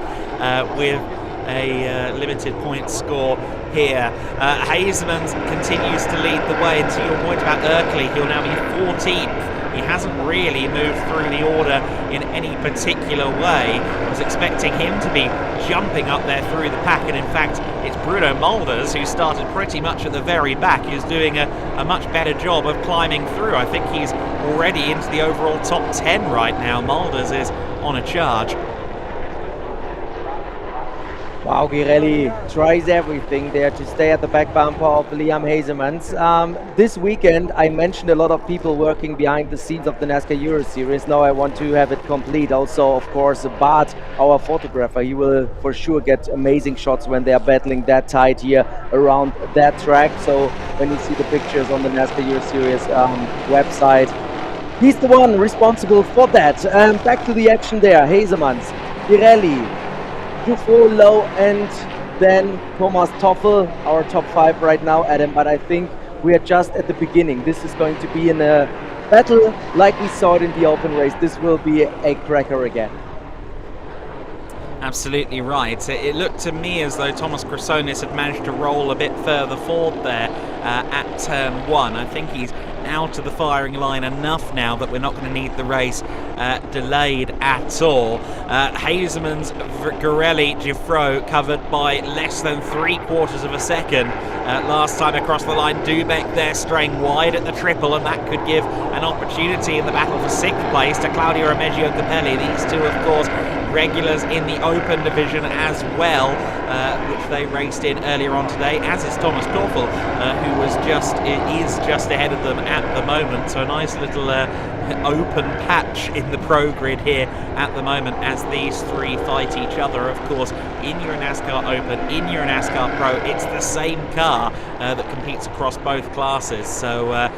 with a limited point score here. Hezemans continues to lead the way, and to your point about Ercoli, he'll now be 14th. He hasn't really moved through the order in any particular way. I was expecting him to be jumping up there through the pack, and in fact it's Bruno Mulders, who started pretty much at the very back, who's doing a much better job of climbing through. I think he's already into the overall top 10 right now. Mulders is on a charge. Wow, Ghirelli tries everything there to stay at the back bumper of Liam Hezemans. This weekend I mentioned a lot of people working behind the scenes of the NASCAR Euro Series. Now I want to have it complete. Also, of course, Bart, our photographer, he will for sure get amazing shots when they are battling that tight here around that track. So when you see the pictures on the NASCAR Euro Series website, he's the one responsible for that. Back to the action there. Hezemans, Ghirelli, Jufro low, and then Thomas Toffel, our top 5 right now, Adam, but I think we are just at the beginning. This is going to be in a battle like we saw it in the open race. This will be a cracker again. Absolutely right. It looked to me as though Thomas Krasonis had managed to roll a bit further forward there at turn 1. I think he's out of the firing line enough now that we're not going to need the race delayed at all. Hezemans, Ghirelli, Jufro covered by less than 3/4 of a second last time across the line. Dubek there straying wide at the triple, and that could give an opportunity in the battle for 6th place to Claudio Remeggio Capelli. These two, of course, regulars in the open division as well, which they raced in earlier on today, as is Thomas Toffel, who is just ahead of them at the moment. So a nice little open patch in the pro grid here at the moment as these three fight each other. Of course, in your NASCAR Open, in your NASCAR Pro, it's the same car that competes across both classes. So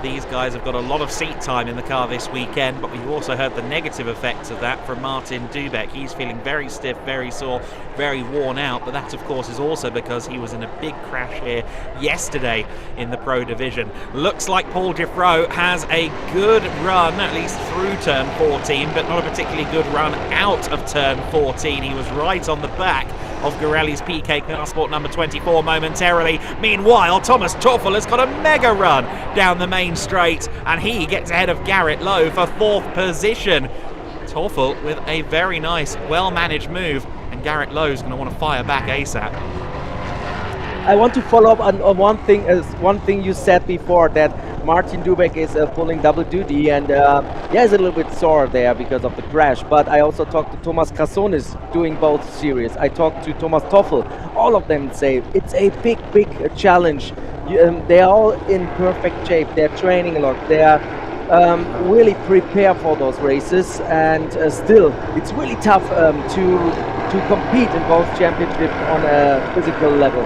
these guys have got a lot of seat time in the car this weekend, but we've also heard the negative effects of that from Martin Dubek. He's feeling very stiff, very sore, very worn out, but that of course is also because he was in a big crash here yesterday in the Pro Division. Looks like Paul Jufro has a good run, at least through turn 14, but not a particularly good run out of turn 14. He was right on the back of Ghirelli's PK Car Sport number 24 momentarily. Meanwhile, Thomas Toffel has got a mega run down the main straight, and he gets ahead of Garrett Lowe for 4th position. Toffel with a very nice, well-managed move, and Garrett Lowe's going to want to fire back ASAP. I want to follow up on one thing you said before, that Martin Dubek is pulling double duty, and he's a little bit sore there because of the crash. But I also talked to Thomas Krasonis doing both series. I talked to Thomas Toffel. All of them say it's a big challenge. They are all in perfect shape. They're training a lot. They are really prepare for those races, and still it's really tough to compete in both championships on a physical level.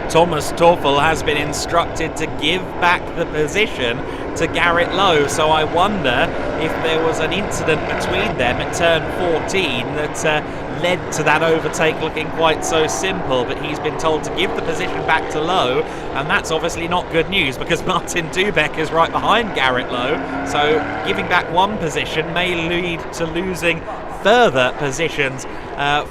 Thomas Toffel has been instructed to give back the position to Garrett Lowe, so I wonder if there was an incident between them at turn 14 that led to that overtake looking quite so simple, but he's been told to give the position back to Lowe, and that's obviously not good news because Martin Dubek is right behind Garrett Lowe, so giving back one position may lead to losing further positions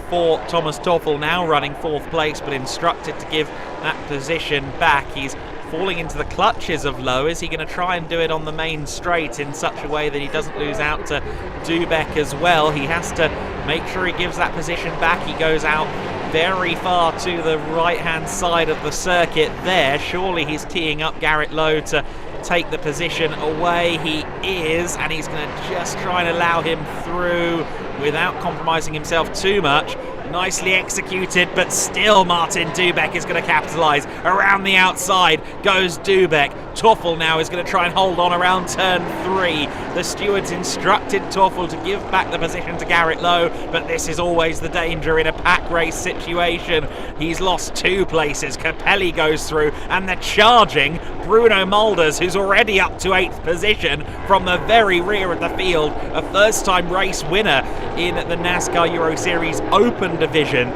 for Thomas Toffel, now running 4th place, but instructed to give that position back. He's falling into the clutches of Lowe. Is he going to try and do it on the main straight in such a way that he doesn't lose out to Dubek as well? He has to make sure he gives that position back. He goes out very far to the right-hand side of the circuit there. Surely he's teeing up Garrett Lowe to take the position away. He is, and he's going to just try and allow him through without compromising himself too much. Nicely executed, but still Martin Dubek is going to capitalise. Around the outside goes Dubek. Toffel now is going to try and hold on around turn 3. The stewards instructed Toffel to give back the position to Garrett Lowe, but this is always the danger in a pack race situation. He's lost 2 places. Capelli goes through, and the charging Bruno Mulders, who's already up to 8th position from the very rear of the field. A first-time race winner in the NASCAR Euro Series Open division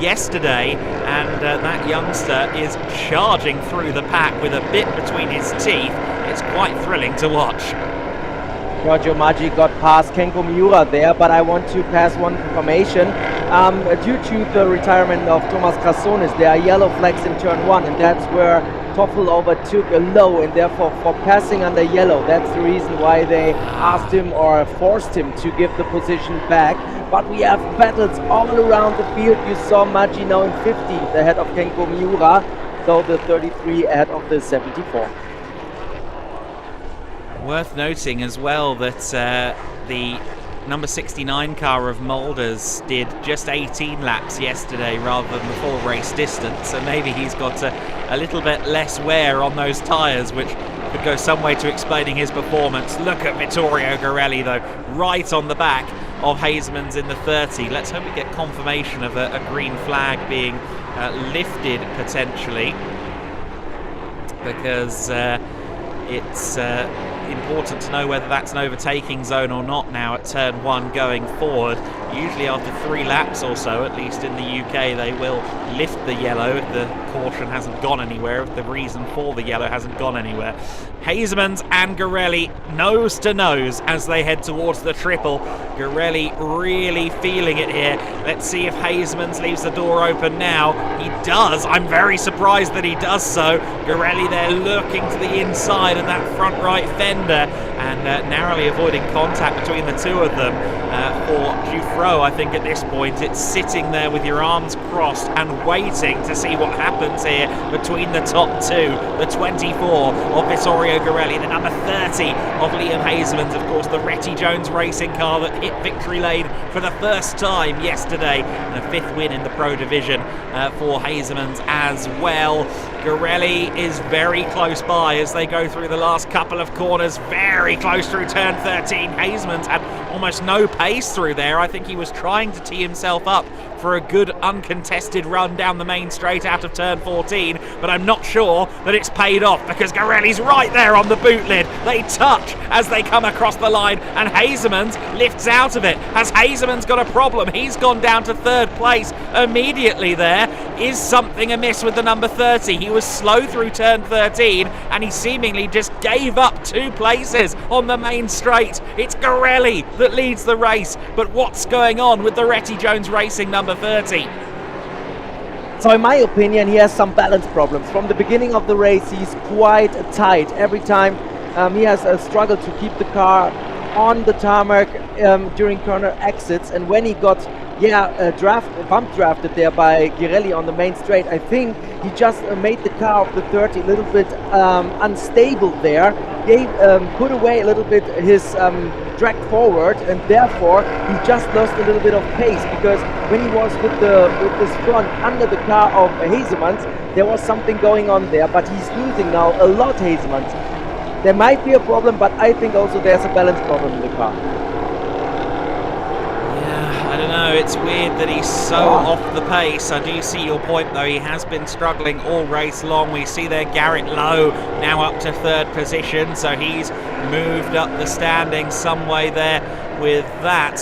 yesterday, and that youngster is charging through the pack with a bit between his teeth. It's quite thrilling to watch. Giorgio Maggi got past Kenko Miura there, but I want to pass one information. Due to the retirement of Thomas Krasonis, there are yellow flags in turn 1, and that's where Toffel overtook a Lowe, and therefore for passing under yellow, that's the reason why they asked him or forced him to give the position back. But we have battles all around the field. You saw Maggi now in 15th ahead of Kenko Miura, so the 33 ahead of the 74. Worth noting as well that the number 69 car of Mulders did just 18 laps yesterday rather than the full race distance, so maybe he's got a little bit less wear on those tyres, which could go some way to explaining his performance. Look at Vittorio Ghirelli though, right on the back of Hezemans in the 30. Let's hope we get confirmation of a green flag being lifted potentially, because it's important to know whether that's an overtaking zone or not now at turn 1 going forward. Usually after 3 laps or so, at least in the UK, they will lift the yellow if the caution hasn't gone anywhere, if the reason for the yellow hasn't gone anywhere. Hezemans and Ghirelli nose to nose as they head towards the triple. Ghirelli really feeling it here. Let's see if Hezemans leaves the door open now. He does. I'm very surprised that he does so. Ghirelli there looking to the inside of that front right fender and narrowly avoiding contact between the two of them. For Dufresne, I think at this point it's sitting there with your arms crossed and waiting to see what happens here between the top 2. The 24 of Vittorio Ghirelli, the number 30 of Liam Hezemans, of course the Retty Jones racing car that hit victory lane for the first time yesterday, and a 5th win in the Pro Division for Hezemans as well. Ghirelli is very close by as they go through the last couple of corners, very close through turn 13. Hezemans had almost no pace through there. I think he was trying to tee himself up for a good uncontested run down the main straight out of turn 14, but I'm not sure that it's paid off because Ghirelli's right there on the boot lid. They touch as they come across the line, and Hezemans lifts out of it. Has Hezemans got a problem? He's gone down to 3rd place immediately there. Is something amiss with the number 30? He was slow through turn 13 and he seemingly just gave up 2 places on the main straight. It's Ghirelli that leads the race, but what's going on with the Retty Jones Racing number 30? So in my opinion, he has some balance problems. From the beginning of the race, he's quite tight. Every time he has struggled to keep the car on the tarmac during corner exits, and when he got bump drafted there by Ghirelli on the main straight, I think he just made the car of the 30 a little bit unstable there. He put away a little bit his drag forward, and therefore he just lost a little bit of pace, because when he was with this front under the car of Hezemans, there was something going on there, but he's losing now a lot, Hezemans. There might be a problem, but I think also there's a balance problem in the car. I don't know, it's weird that he's so off the pace. I do see your point though, he has been struggling all race long. We see there Garrett Lowe now up to 3rd position, so he's moved up the standings some way there with that.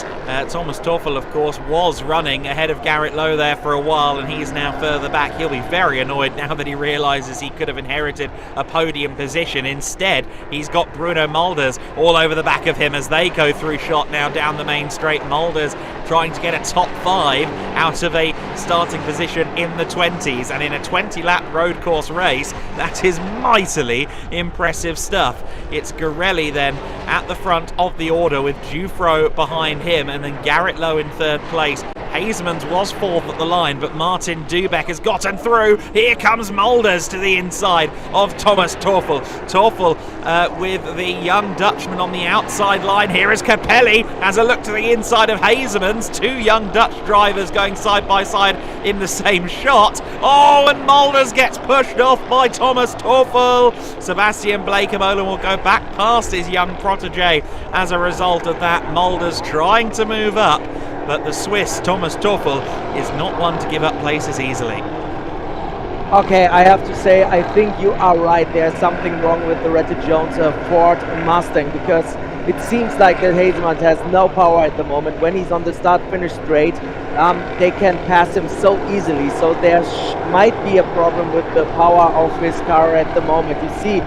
Thomas Toffel, of course, was running ahead of Garrett Lowe there for a while, and he's now further back. He'll be very annoyed now that he realises he could have inherited a podium position. Instead, he's got Bruno Mulders all over the back of him as they go through shot now down the main straight. Mulders trying to get a top 5 out of a starting position in the 20s, and in a 20-lap road course race, that is mightily impressive stuff. It's Ghirelli then at the front of the order with Jufro behind him, and then Garrett Lowe in third place. Hezemans was fourth at the line, but Martin Dubeck has gotten through. Here comes Mulders to the inside of Thomas Toffel. Toffel with the young Dutchman on the outside line. Here is Capelli, has a look to the inside of Hezemans. Two young Dutch drivers going side by side in the same shot. Oh, and Mulders gets pushed off by Thomas Toffel. Sebastian Bleekemolen will go back past his young protege as a result of that. Mulders trying to move up, but the Swiss, Thomas Toffel, is not one to give up places easily. Okay, I have to say, I think you are right. There's something wrong with the Retta Jones Ford Mustang, because it seems like that Hezemans has no power at the moment. When he's on the start-finish straight, they can pass him so easily. So there might be a problem with the power of his car at the moment. You see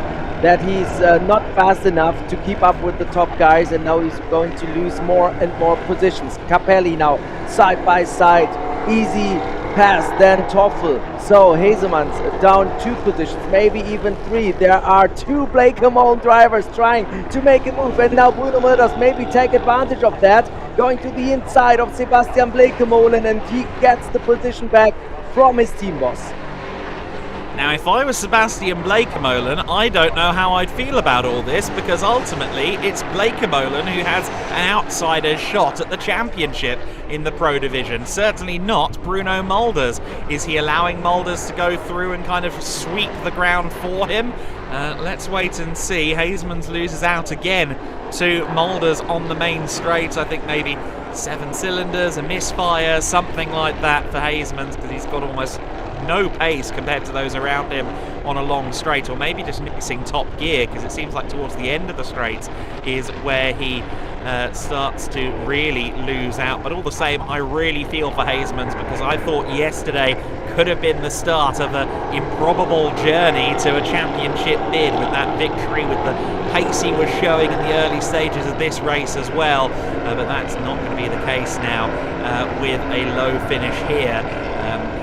that he's not fast enough to keep up with the top guys, and now he's going to lose more and more positions. Capelli now side by side, easy pass, then Toffel. So Hezemans down 2 positions, maybe even 3. There are 2 Bleekemolen drivers trying to make a move, and now Bruno Mulders maybe take advantage of that, going to the inside of Sebastian Bleekemolen, and he gets the position back from his team boss. Now, if I was Sebastian Bleekemolen, I don't know how I'd feel about all this, because ultimately it's Bleekemolen who has an outsider's shot at the championship in the Pro Division. Certainly not Bruno Mulders. Is he allowing Mulders to go through and kind of sweep the ground for him? Let's wait and see. Hezemans loses out again to Mulders on the main straight. I think maybe 7 cylinders, a misfire, something like that for Hezemans, because he's got almost no pace compared to those around him on a long straight, or maybe just missing top gear, because it seems like towards the end of the straights is where he starts to really lose out. But all the same, I really feel for Hezemans, because I thought yesterday could have been the start of an improbable journey to a championship bid with that victory, with the pace he was showing in the early stages of this race as well. But that's not going to be the case now with a low finish here.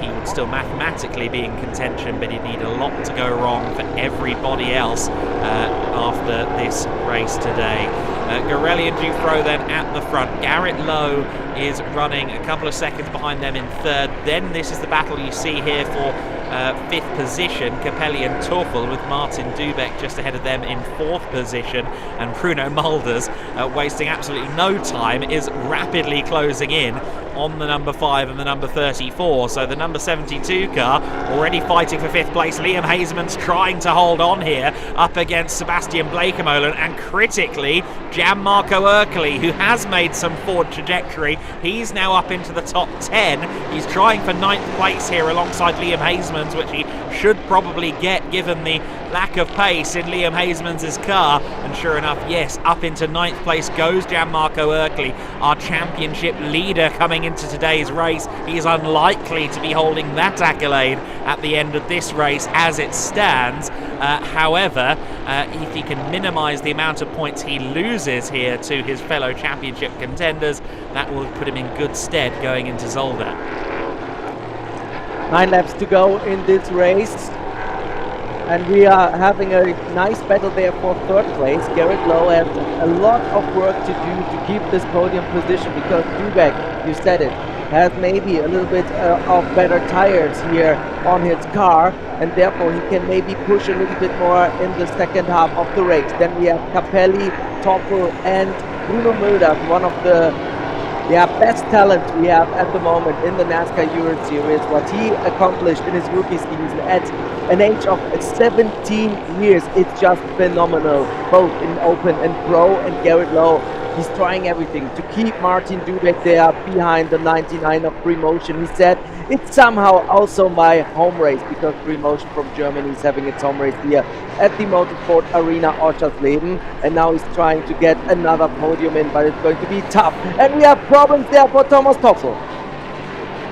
He would still mathematically be in contention, but he'd need a lot to go wrong for everybody else after this race today. Ghirelli and Jufro then at the front. Garrett Lowe is running a couple of seconds behind them in third. Then this is the battle you see here for 5th position, Capelli and Toffel, with Martin Dubeck just ahead of them in 4th position, and Bruno Mulders, wasting absolutely no time, is rapidly closing in on the number 5 and the number 34. So the number 72 car already fighting for 5th place. Liam Hezemans trying to hold on here up against Sebastian Bleekemolen, and critically Gianmarco Ercoli, who has made some forward trajectory. He's now up into the top 10. He's trying for 9th place here alongside Liam Hezemans, which he should probably get given the lack of pace in Liam Hezemans' car. And sure enough, yes, up into 9th place goes Gianmarco Ercoli, our championship leader coming into today's race. He is unlikely to be holding that accolade at the end of this race as it stands. However, if he can minimise the amount of points he loses here to his fellow championship contenders, that will put him in good stead going into Zolder. 9 laps to go in this race, and we are having a nice battle there for 3rd place. Garrett Lowe has a lot of work to do to keep this podium position, because Dubeck, you said it, has maybe a little bit of better tires here on his car, and therefore he can maybe push a little bit more in the second half of the race. Then we have Capelli, Toffel and Bruno Mulders, one of the best talent we have at the moment in the NASCAR Euro Series. What he accomplished in his rookie season at an age of 17 years, it's just phenomenal, both in Open and Pro. And Garrett Lowe, he's trying everything to keep Martin Dubeck there behind the 99 of Free Motion. He said It's somehow also my home race because Free Motion from Germany is having its home race here at the Motorsport Arena Oschersleben, and now he's trying to get another podium in, but it's going to be tough. And we have problems there for Thomas Toffel.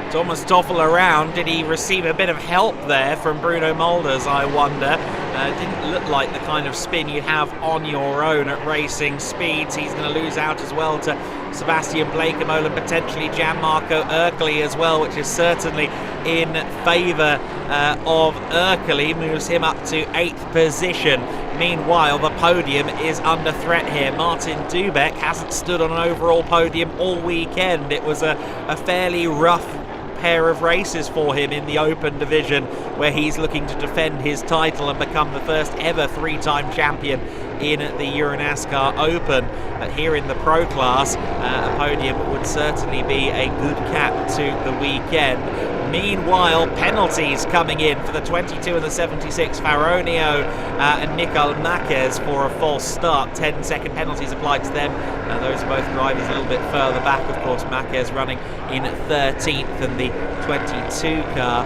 Thomas Toffel around. Did he receive a bit of help there from Bruno Mulders, I wonder? Didn't look like the kind of spin you have on your own at racing speeds. He's going to lose out as well to Sebastian Bleekemolen, potentially Gianmarco Ercoli as well, which is certainly in favour of Ercoli, moves him up to 8th position. Meanwhile, the podium is under threat here. Martin Dubeck hasn't stood on an overall podium all weekend. It was a fairly rough pair of races for him in the Open division, where he's looking to defend his title and become the first ever 3-time champion in the Euro NASCAR Open. But here in the Pro class, a podium would certainly be a good cap to the weekend. Meanwhile, penalties coming in for the 22 and the 76 Faronio and Mikael Marquez for a false start. 10-second penalties applied to them. Those are both drivers a little bit further back. Of course, Marquez running in 13th, and the 22 car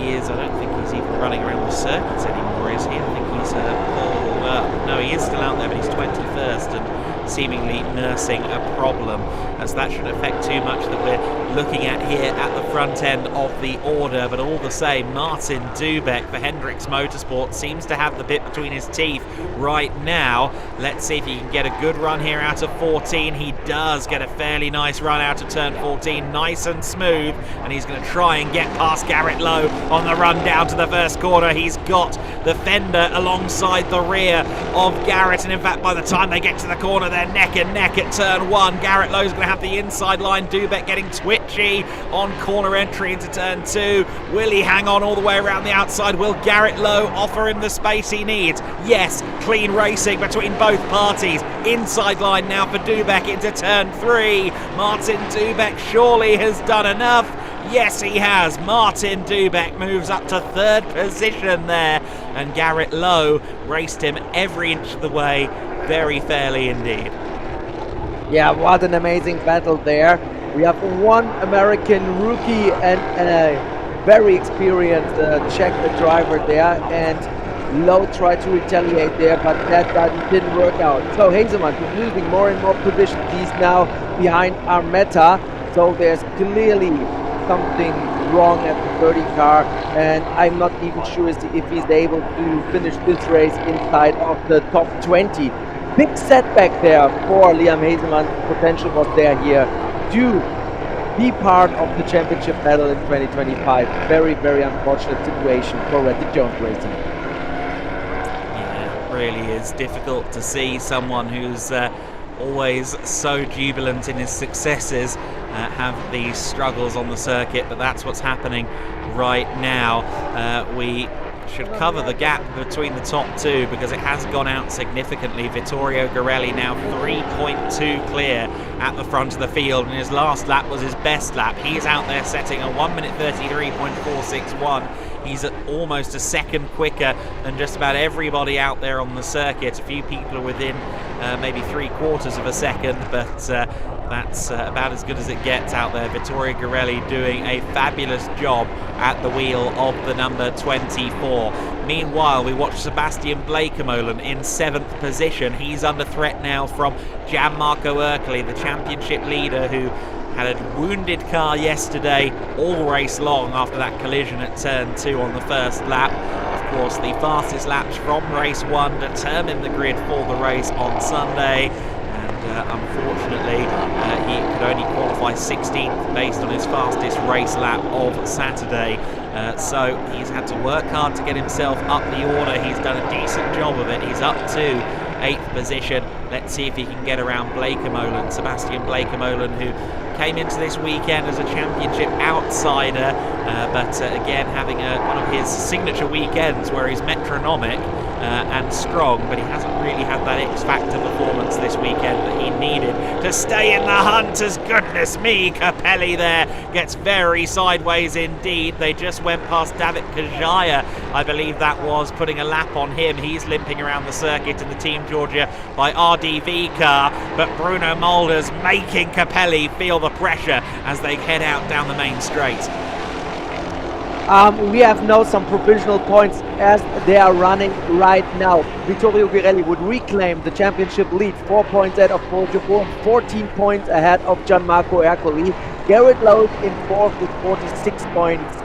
is, I don't think he's even running around the circuits anymore, is he? I think he's pulled up. No, he is still out there, but he's 21st and seemingly nursing a problem, as that shouldn't affect too much that we're looking at here at the front end of the order. But all the same, Martin Dubeck for Hendricks Motorsport seems to have the bit between his teeth right now. Let's see if he can get a good run here out of 14. He does get a fairly nice run out of turn 14, nice and smooth, and he's going to try and get past Garrett Lowe on the run down to the first corner. He's got the fender alongside the rear of Garrett, and in fact by the time they get to the corner they're neck and neck at turn 1. Garrett Lowe's going to have the inside line. Dubeck getting twitchy on corner entry into turn 2. Will he hang on all the way around the outside? Will Garrett Lowe offer him the space he needs? Yes, clean racing between both parties. Inside line now for Dubeck into turn 3. Martin Dubeck surely has done enough. Yes, he has. Martin Dubeck moves up to 3rd position there, and Garrett Lowe raced him every inch of the way very fairly indeed. Yeah, what an amazing battle there. We have one American rookie and a very experienced Czech driver there, and Lowe tried to retaliate there, but that didn't work out. So Hezemans is losing more and more positions. He's now behind Armetta, so there's clearly something wrong at the 30 car, and I'm not even sure if he's able to finish this race inside of the top 20. Big setback there for Liam Hezemans. Potential was there here to be part of the championship battle in 2025. Very, very unfortunate situation for Reddy Jones Racing. Yeah, it really is difficult to see someone who's always so jubilant in his successes have these struggles on the circuit, but that's what's happening right now. We should cover the gap between the top two because it has gone out significantly. Vittorio Ghirelli now 3.2 clear at the front of the field, and his last lap was his best lap. He's out there setting a 1 minute 33.461. He's at almost a second quicker than just about everybody out there on the circuit. A few people are within maybe 3/4 of a second, but that's about as good as it gets out there. Vittorio Ghirelli doing a fabulous job at the wheel of the number 24. Meanwhile, we watch Sebastian Bleekemolen in 7th position. He's under threat now from Gianmarco Ercoli, the championship leader, who had a wounded car yesterday all race long after that collision at turn 2 on the first lap. Of course, the fastest laps from race 1 determined the grid for the race on Sunday, and unfortunately he could only qualify 16th based on his fastest race lap of Saturday. So he's had to work hard to get himself up the order. He's done a decent job of it. He's up to 8th position. Let's see if he can get around Bleekemolen. Sebastian Bleekemolen, who came into this weekend as a championship outsider, but again having one of his signature weekends where he's metronomic and strong, but he hasn't really had that X-Factor performance this weekend that he needed to stay in the hunt. As goodness me, Capelli there gets very sideways indeed. They just went past David Kajaya, I believe that was, putting a lap on him. He's limping around the circuit in the Team Georgia by RDV car, but Bruno Mulders making Capelli feel the pressure as they head out down the main straight. We have now some provisional points as they are running right now. Vittorio Ghirelli would reclaim the championship lead, 4 points ahead of Paul Jabor, 14 points ahead of Gianmarco Ercoli. Garrett Lowe in fourth with 46 points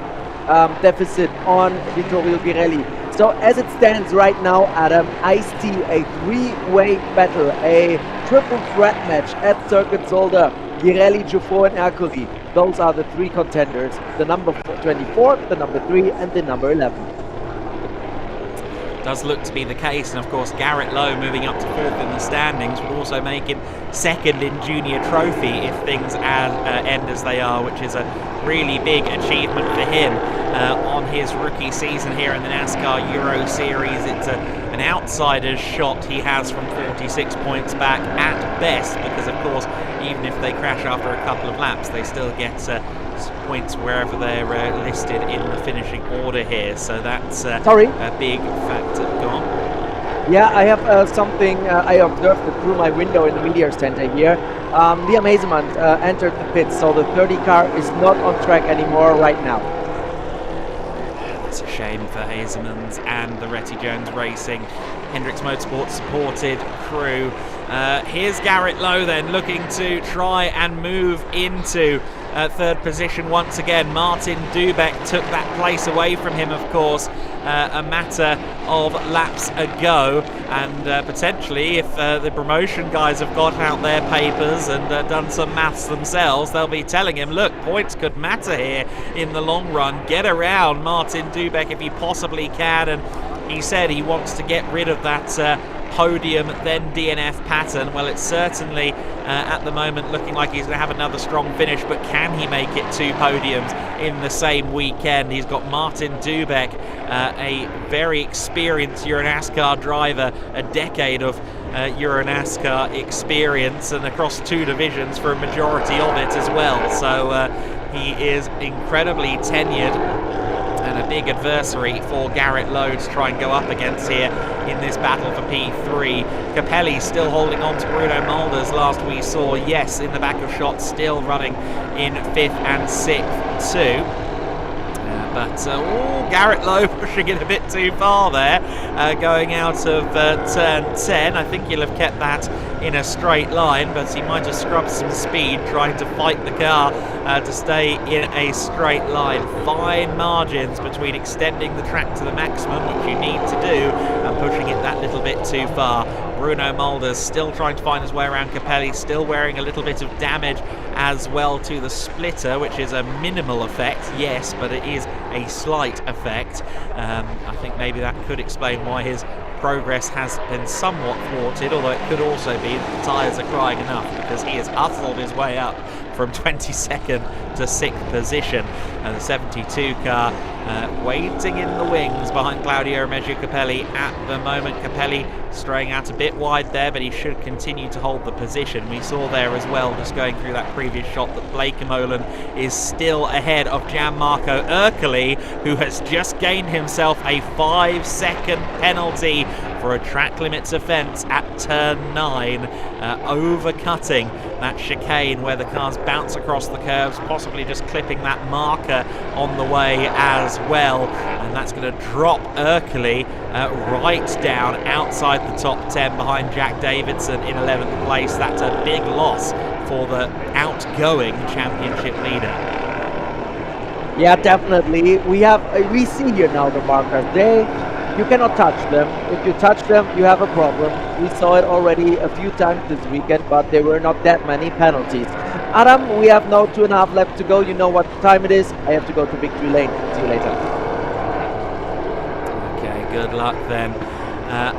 deficit on Vittorio Ghirelli. So as it stands right now, Adam, I see a three-way battle, a triple threat match at Circuit Zolder. Ghirelli, Jaffor and Ercoli. Those are the three contenders. The number 24, the number 3 and the number 11. Does look to be the case, and of course Garrett Lowe moving up to fourth in the standings would also make him second in junior trophy if things end as they are, which is a really big achievement for him on his rookie season here in the NASCAR Euro Series. It's an outsider's shot he has from 46 points back at best, because of course even if they crash after a couple of laps they still get points wherever they're listed in the finishing order here, so that's a big factor. Go on. Yeah, I have something I observed through my window in the media center here. Liam Hezemans entered the pits, so the 30 car is not on track anymore right now. It's a shame for Hezemans and the Retty Jones Racing Hendricks Motorsport supported crew. Here's Garrett Lowe then looking to try and move into third position once again. Martin Dubek took that place away from him, of course, a matter of laps ago, and potentially if the promotion guys have got out their papers and done some maths themselves, they'll be telling him, look, points could matter here in the long run. Get around Martin Dubek if he possibly can, and he said he wants to get rid of that podium then DNF pattern. Well, it's certainly at the moment looking like he's going to have another strong finish, but can he make it 2 podiums in the same weekend? He's got Martin Dubek, a very experienced Euro NASCAR driver, a decade of Euro NASCAR experience, and across 2 divisions for a majority of it as well, so he is incredibly tenured and a big adversary for Garrett Lowe to try and go up against here in this battle for P3. Capelli still holding on to Bruno Mulders last we saw, yes, in the back of shots, still running in 5th and 6th too. But Garrett Lowe pushing it a bit too far there, going out of turn 10. I think he'll have kept that in a straight line, but he might have scrubbed some speed trying to fight the car to stay in a straight line. Fine margins between extending the track to the maximum, which you need to do, and pushing it that little bit too far. Bruno Mulders still trying to find his way around Capelli, still wearing a little bit of damage as well to the splitter, which is a minimal effect, yes, but it is a slight effect. I think maybe that could explain why his progress has been somewhat thwarted, although it could also be that the tyres are crying enough, because he has hustled his way up from 22nd to 6th position. And the 72 car waiting in the wings behind Claudio Remeggio Capelli at the moment. Capelli straying out a bit wide there, but he should continue to hold the position. We saw there as well, just going through that previous shot, that Blake Imolen is still ahead of Gianmarco Ercoli, who has just gained himself a 5-second penalty for a track limits offence at turn 9, overcutting that chicane where the cars bounce across the curves, possibly just clipping that marker on the way as well, and that's going to drop Ercoli right down outside the top 10 behind Jack Davidson in 11th place. That's a big loss for the outgoing championship leader. Yeah, definitely. We see here now the markers. You cannot touch them. If you touch them, you have a problem. We saw it already a few times this weekend, but there were not that many penalties. Adam, we have now 2.5 laps to go. You know what time it is. I have to go to victory lane. See you later. Okay, good luck then.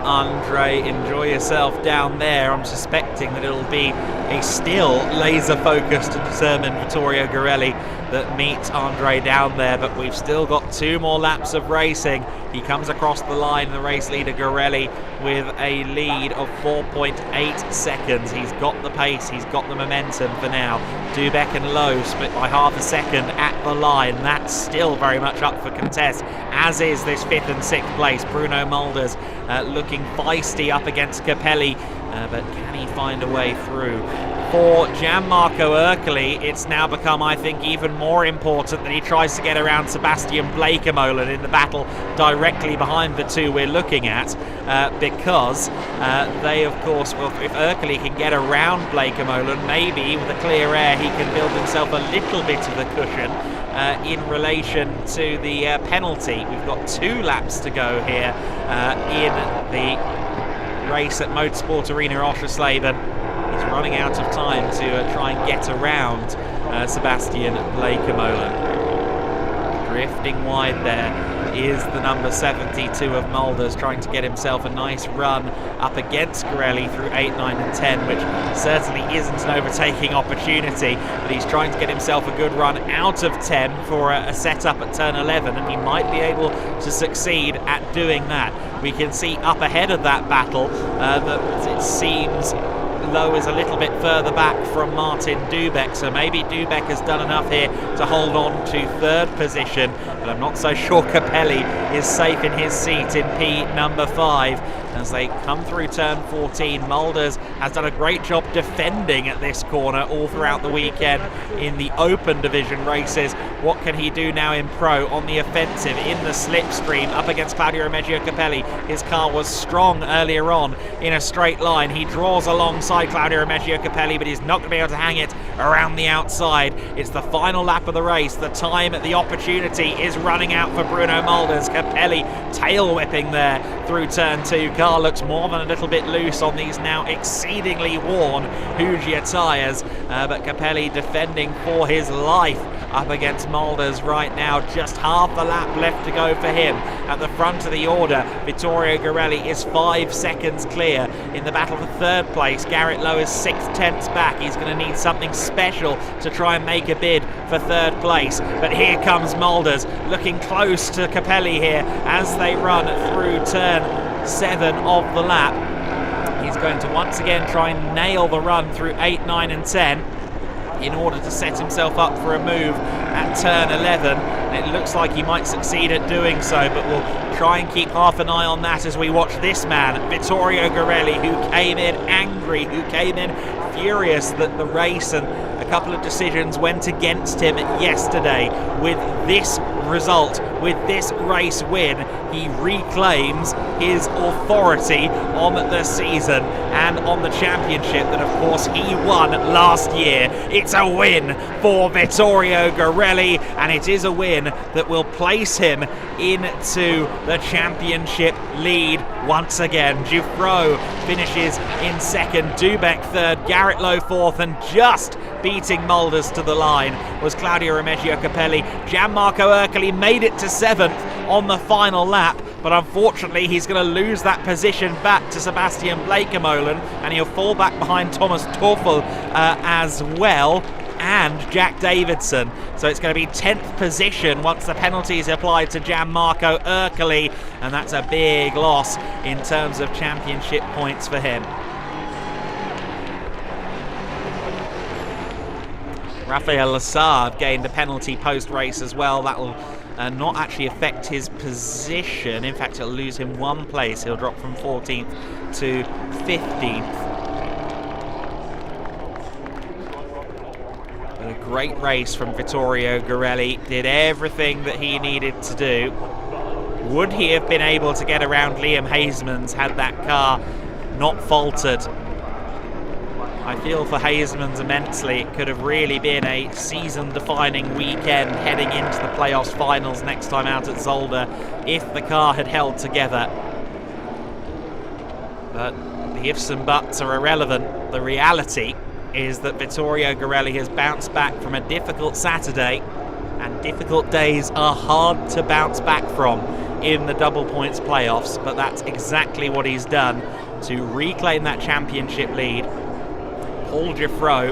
Andre, enjoy yourself down there. I'm suspecting that it'll be a still laser-focused and determined Vittorio Ghirelli that meets Andre down there, but we've still got 2 more laps of racing. He comes across the line, the race leader Ghirelli, with a lead of 4.8 seconds. He's got the pace, he's got the momentum for now. Dubek and Lowe split by half a second at the line. That's still very much up for contest, as is this 5th and 6th place. Bruno Mulders looking feisty up against Capelli, but can he find a way through? For Gianmarco Ghirelli, it's now become, I think, even more important that he tries to get around Sebastian Bleekemolen in the battle directly behind the two we're looking at, because they, of course, well, if Ghirelli can get around Bleekemolen, maybe with a clear air he can build himself a little bit of a cushion in relation to the penalty. We've got 2 laps to go here in the race at Motorsport Arena Oschersleben. He's running out of time to try and get around Sebastian Bleekemolen. Drifting wide there is the number 72 of Mulders, trying to get himself a nice run up against Ghirelli through 8, 9 and 10, which certainly isn't an overtaking opportunity, but he's trying to get himself a good run out of 10 for a setup at turn 11, and he might be able to succeed at doing that. We can see up ahead of that battle that it seems Lowe is a little bit further back from Martin Dubek, so maybe Dubek has done enough here to hold on to 3rd position, but I'm not so sure Capelli is safe in his seat in P number 5 as they come through turn 14. Mulders has done a great job defending at this corner all throughout the weekend in the open division races. What can he do now in pro on the offensive in the slipstream up against Claudio Remeggio Capelli? His car was strong earlier on in a straight line. He draws alongside Claudio Remeggio Capelli, but he's not going to be able to hang it around the outside. It's the final lap of the race. The time, the opportunity is running out for Bruno Mulders. Capelli tail whipping there through turn 2. Car looks more than a little bit loose on these now exceedingly worn Huggia tyres, but Capelli defending for his life up against Mulders right now. Just half the lap left to go for him. At the front of the order, Vittorio Ghirelli is 5 seconds clear. In the battle for 3rd place, Garrett Lowe is 6 tenths back. He's going to need something special to try and make a bid for 3rd place. But here comes Mulders, looking close to Capelli here as they run through turn 7 of the lap. He's going to once again try and nail the run through 8, 9 and 10 in order to set himself up for a move at turn 11, and it looks like he might succeed at doing so, but we'll try and keep half an eye on that as we watch this man, Vittorio Ghirelli, who came in angry, who came in furious that the race and a couple of decisions went against him yesterday. With this result, with this race win, he reclaims his authority on the season and on the championship that, of course, he won last year. It's a win for Vittorio Ghirelli, and it is a win that will place him into the championship lead once again. Giuffreau finishes in 2nd, Dubek 3rd, Garrett Lowe 4th, and just beating Mulders to the line was Claudio Remeggio Capelli. Gianmarco Ghirelli made it to 7th on the final lap, but unfortunately he's going to lose that position back to Sebastian Bleekemolen, and he'll fall back behind Thomas Teufel as well, and Jack Davidson. So it's going to be 10th position once the penalty is applied to Gianmarco Ghirelli, and that's a big loss in terms of championship points for him. Raphael Lassard gained a penalty post-race as well. That will not actually affect his position. In fact, it'll lose him 1 place. He'll drop from 14th to 15th. But a great race from Vittorio Ghirelli. Did everything that he needed to do. Would he have been able to get around Liam Hezemans had that car not faltered? I feel for Hezemans immensely. It could have really been a season-defining weekend heading into the playoffs finals next time out at Zolder if the car had held together. But the ifs and buts are irrelevant. The reality is that Vittorio Ghirelli has bounced back from a difficult Saturday, and difficult days are hard to bounce back from in the double points playoffs, but that's exactly what he's done to reclaim that championship lead. Paul Giuffreau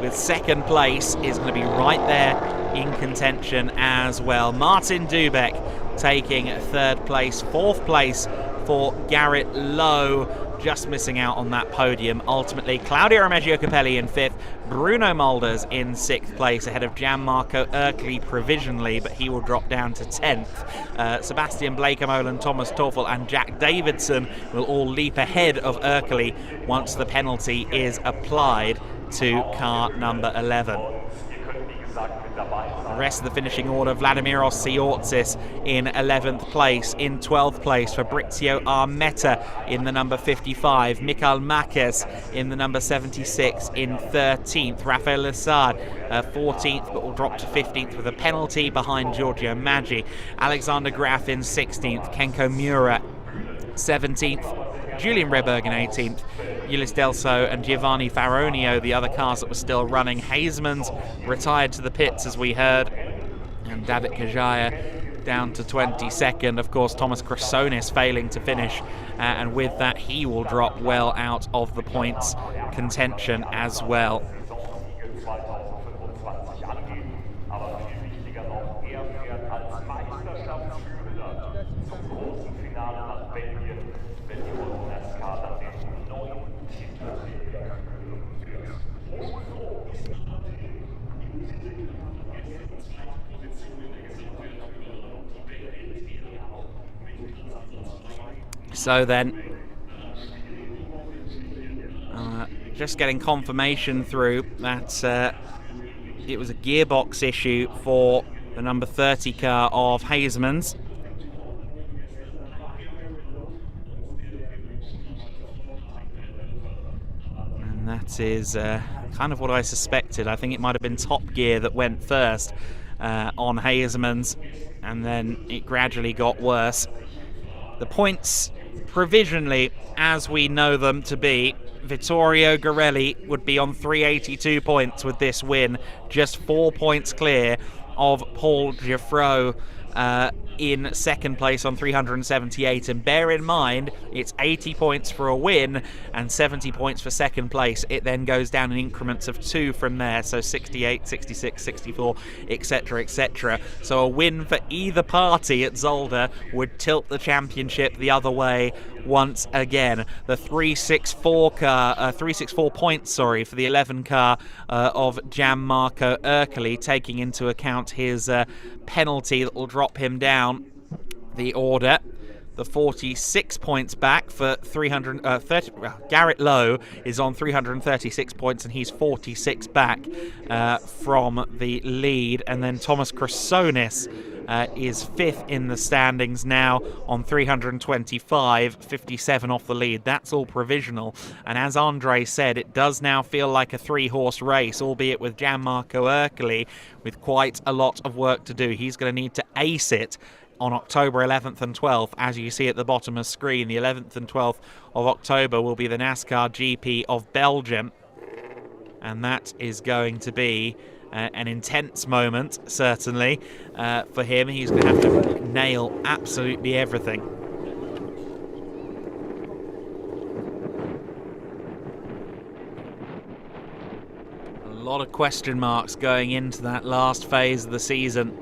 with 2nd place is going to be right there in contention as well. Martin Dubek taking 3rd place, 4th place for Garrett Lowe, just missing out on that podium. Ultimately, Claudio Remeggio Capelli in 5th, Bruno Mulders in 6th place ahead of Gianmarco Ghirelli provisionally, but he will drop down to 10th. Sebastian Bleekemolen, Thomas Teufel and Jack Davidson will all leap ahead of Ghirelli once the penalty is applied to car number 11. The rest of the finishing order: Vladimiros Tsiotsis in 11th place. In 12th place, Fabrizio Armetta in the number 55. Mikael Makes in the number 76 in 13th. Rafael Lessard 14th, but will drop to 15th with a penalty behind Giorgio Maggi. Alexander Graf in 16th. Kenko Mura 17th. Julian Reberg in 18th. Ulis Delso and Giovanni Faronio, the other cars that were still running. Hezemans retired to the pits, as we heard, and David Kajaya down to 22nd. Of course, Thomas Krasonis failing to finish, and with that he will drop well out of the points contention as well. So then, just getting confirmation through that it was a gearbox issue for the number 30 car of Hezemans. And that is kind of what I suspected. I think it might have been top gear that went first on Hezemans, and then it gradually got worse. The points provisionally, as we know them to be, Vittorio Ghirelli would be on 382 points with this win, just 4 points clear of Paul Giffreau in second place on 378. And bear in mind, it's 80 points for a win and 70 points for second place. It then goes down in increments of 2 from there, so 68, 66, 64, etc, etc. So a win for either party at Zolder would tilt the championship the other way once again. The 364 points, for the 11 car of Gianmarco Ercoli, taking into account his penalty that will drop him down the order. The 46 points back for 330. Garrett Lowe is on 336 points, and he's 46 back from the lead. And then Thomas Krasonis is 5th in the standings now on 325, 57 off the lead. That's all provisional. And as Andre said, it does now feel like a 3-horse race, albeit with Gianmarco Ercoli with quite a lot of work to do. He's going to need to ace it on October 11th and 12th, as you see at the bottom of the screen. The 11th and 12th of October will be the NASCAR GP of Belgium, and that is going to be an intense moment, certainly, for him. He's going to have to nail absolutely everything. A lot of question marks going into that last phase of the season.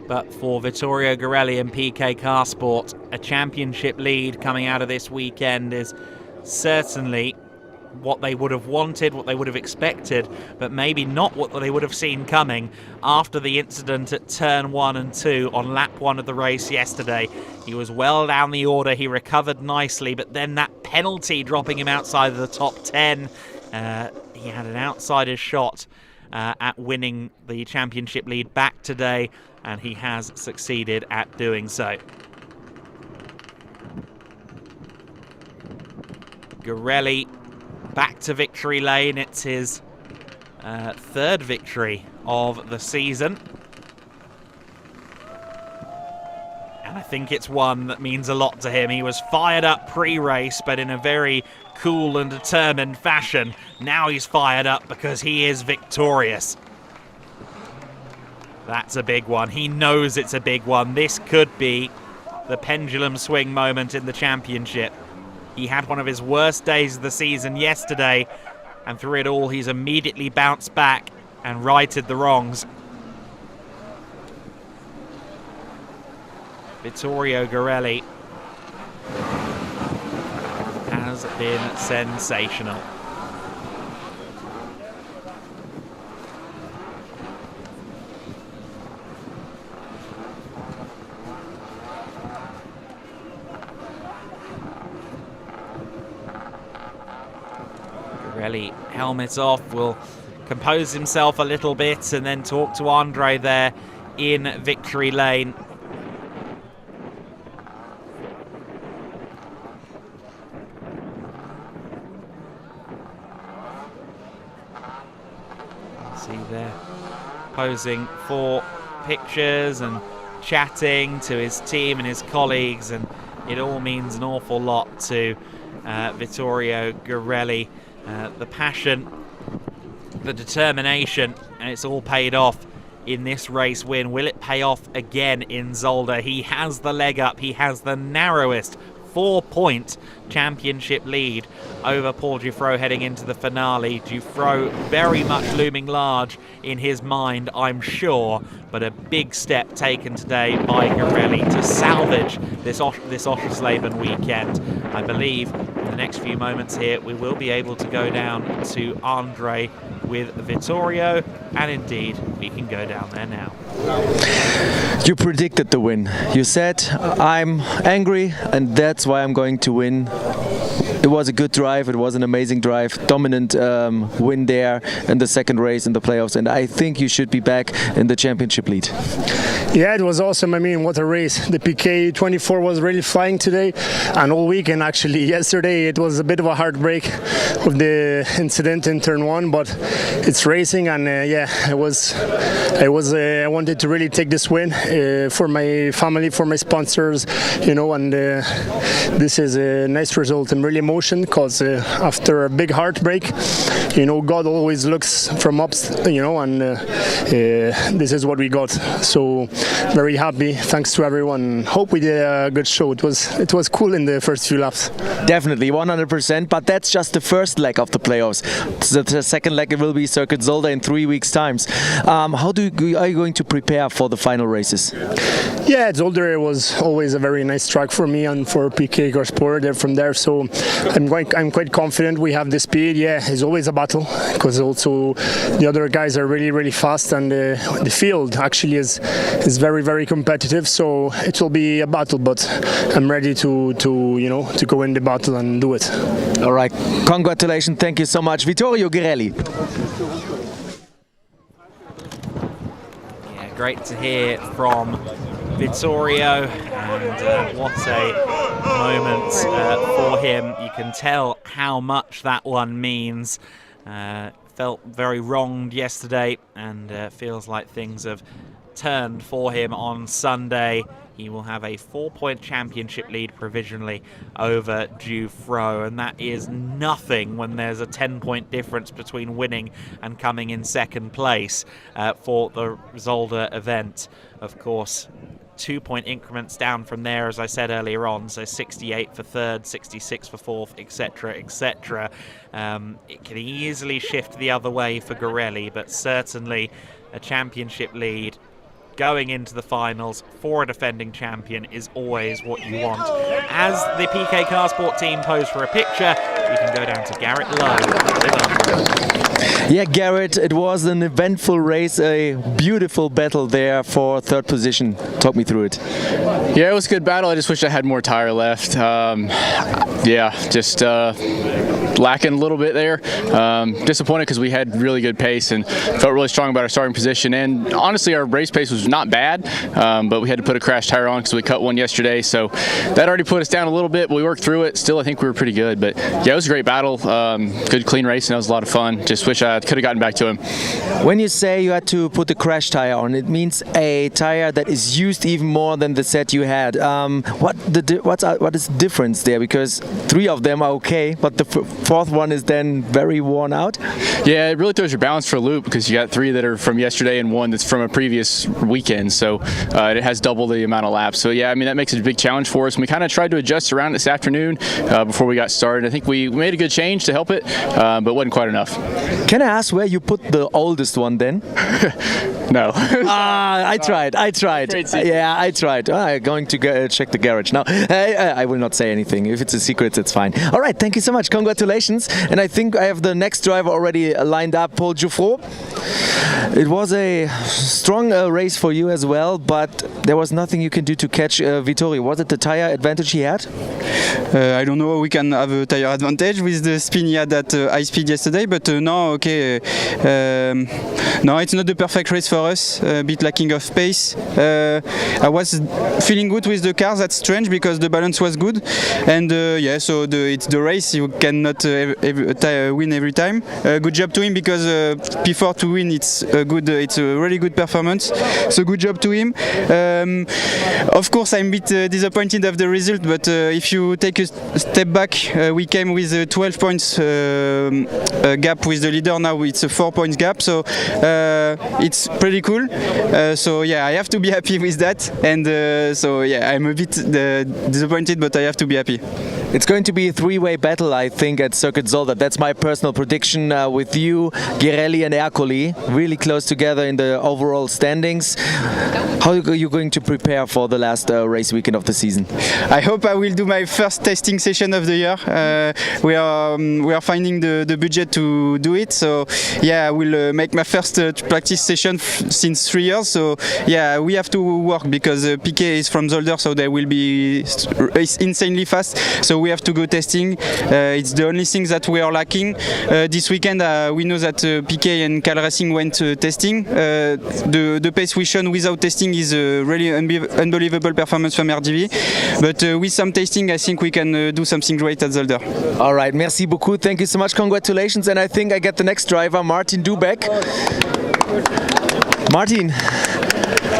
But for Vittorio Ghirelli and PK Carsport, a championship lead coming out of this weekend is certainly what they would have wanted, what they would have expected, but maybe not what they would have seen coming after the incident at turn 1 and 2 on lap 1 of the race yesterday. He was well down the order, he recovered nicely, but then that penalty dropping him outside of the top 10. He had an outsider's shot at winning the championship lead back today, and he has succeeded at doing so. Ghirelli back to victory lane. It's his third victory of the season, and I think it's one that means a lot to him. He was fired up pre-race, but in a very cool and determined fashion. Now he's fired up because he is victorious. That's a big one. He knows it's a big one. This could be the pendulum swing moment in the championship. He had one of his worst days of the season yesterday, and through it all he's immediately bounced back and righted the wrongs. Vittorio Ghirelli has been sensational. Ghirelli, helmet off, will compose himself a little bit and then talk to Andre there in victory lane. See there, posing for pictures and chatting to his team and his colleagues, and it all means an awful lot to Vittorio Ghirelli. The passion, the determination, and it's all paid off in this race win. Will it pay off again in Zolder? He has the leg up. He has the narrowest 4-point championship lead over Paul Giuffreau heading into the finale. Giuffreau very much looming large in his mind, I'm sure, but a big step taken today by Ghirelli to salvage this Oschersleben weekend. I believe in the next few moments here we will be able to go down to Andre with Vittorio, and indeed we can go down there now. You predicted the win. You said, I'm angry and that's why I'm going to win. It was a good drive, it was an amazing drive, dominant win there in the second race in the playoffs, and I think you should be back in the championship lead. Yeah, it was awesome. I mean, what a race. The PK 24 was really flying today, and all weekend actually. Yesterday it was a bit of a heartbreak with the incident in turn 1, but it's racing, and yeah, I wanted to really take this win for my family, for my sponsors, you know, and this is a nice result. I'm really emotional because after a big heartbreak, you know, God always looks from up, you know, and this is what we got. So very happy. Thanks to everyone. Hope we did a good show. It was cool in the first few laps. Definitely 100%. But that's just the first leg of the playoffs. The second leg will be Circuit Zolder in 3 weeks' times. How are you going to prepare for the final races? Yeah, Zolder was always a very nice track for me and for PK Sport from there. So I'm quite confident we have the speed. Yeah, it's always a battle because also the other guys are really, really fast, and the field actually is very, very competitive. So it will be a battle, but I'm ready to go in the battle and do it. All right, congratulations! Thank you so much, Vittorio Ghirelli. Yeah, great to hear from Vittorio, and what a moment for him. You can tell how much that one means. Felt very wronged yesterday, and feels like things have turned for him on Sunday. He will have a 4-point championship lead provisionally over Giuffreau, and that is nothing when there's a 10-point difference between winning and coming in second place for the Zolder event. Of course, 2-point increments down from there, as I said earlier on, so 68 for third, 66 for fourth, etc, etc. It can easily shift the other way for Ghirelli, but certainly a championship lead going into the finals for a defending champion is always what you want. As the PK Car Sport team pose for a picture, we can go down to Garrett Lowe. Yeah, Garrett, it was an eventful race, a beautiful battle there for third position. Talk me through it. Yeah, it was a good battle. I just wish I had more tire left. Yeah, just lacking a little bit there. Disappointed because we had really good pace and felt really strong about our starting position. And honestly, our race pace was not bad, but we had to put a crash tire on because we cut one yesterday. So that already put us down a little bit, but we worked through it. Still, I think we were pretty good. But yeah, it was a great battle. Good, clean race, and that was a lot of fun. Just wish I could have gotten back to him. When you say you had to put the crash tire on, it means a tire that is used even more than the set you had. What is the difference there? Because 3 of them are okay, but the fourth one is then very worn out. Yeah, it really throws your balance for a loop because you got 3 that are from yesterday and 1 that's from a previous weekend. So it has double the amount of laps. So yeah, I mean, that makes it a big challenge for us. And we kind of tried to adjust around this afternoon before we got started. I think we made a good change to help it, but wasn't quite enough. Can I I ask where you put the oldest one then? No. I tried. Yeah, I tried. I'm going to check the garage now. I will not say anything. If it's a secret, it's fine. All right, thank you so much. Congratulations. And I think I have the next driver already lined up, Paul Giuffreau. It was a strong race for you as well, but there was nothing you can do to catch Vittorio. Was it the tire advantage he had? I don't know. We can have a tire advantage with the spin he had at high speed yesterday, but no, okay. No, it's not the perfect race for us. A bit lacking of pace. I was feeling good with the car. That's strange because the balance was good, and yeah. So it's the race. You cannot win every time. Good job to him because before to win, it's a really good performance. So good job to him. Of course, I'm a bit disappointed of the result, but if you take a step back, we came with a 12 points gap with the leader. Now it's a 4 points gap, so it's pretty cool. So yeah, I have to be happy with that, and so yeah, I'm a bit disappointed, but I have to be happy. It's going to be a three-way battle, I think, at Circuit Zolder. That's my personal prediction with you, Ghirelli and Ercole, really close together in the overall standings. How are you going to prepare for the last race weekend of the season? I hope I will do my first testing session of the year. We are finding the budget to do it, so yeah, I will make my first practice session since 3 years. So yeah, we have to work because Piquet is from Zolder, so they will be insanely fast. So we have to go testing. It's the only thing that we are lacking. This weekend we know that Piquet and Cal Racing went testing. The pace we shown without testing is a really unbelievable performance from RDV. But with some testing, I think we can do something great at Zolder. All right, merci beaucoup. Thank you so much. Congratulations. And I think I get the next driver, Martin Dubeck. Martin,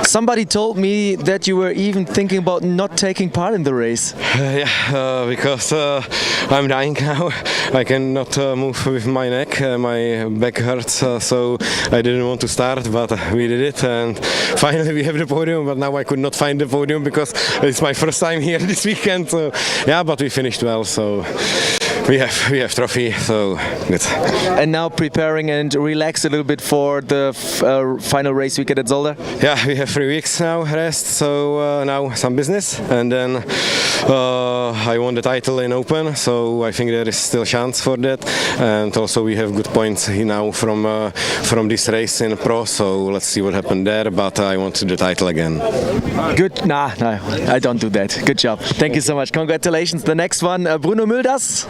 somebody told me that you were even thinking about not taking part in the race. Yeah, because I'm dying now. I cannot move with my neck. My back hurts, so I didn't want to start, but we did it, and finally we have the podium. But now I could not find the podium because it's my first time here this weekend. So yeah, but we finished well. So we have trophy, so good. And now preparing and relax a little bit for the final race weekend at Zolder? Yeah, we have 3 weeks now rest, so now some business, and then I won the title in Open, so I think there is still chance for that, and also we have good points now from this race in Pro, so let's see what happened there, but I want the title again. Good, no, I don't do that. Good job. Thank you so much. Congratulations. The next one, Bruno Muldas.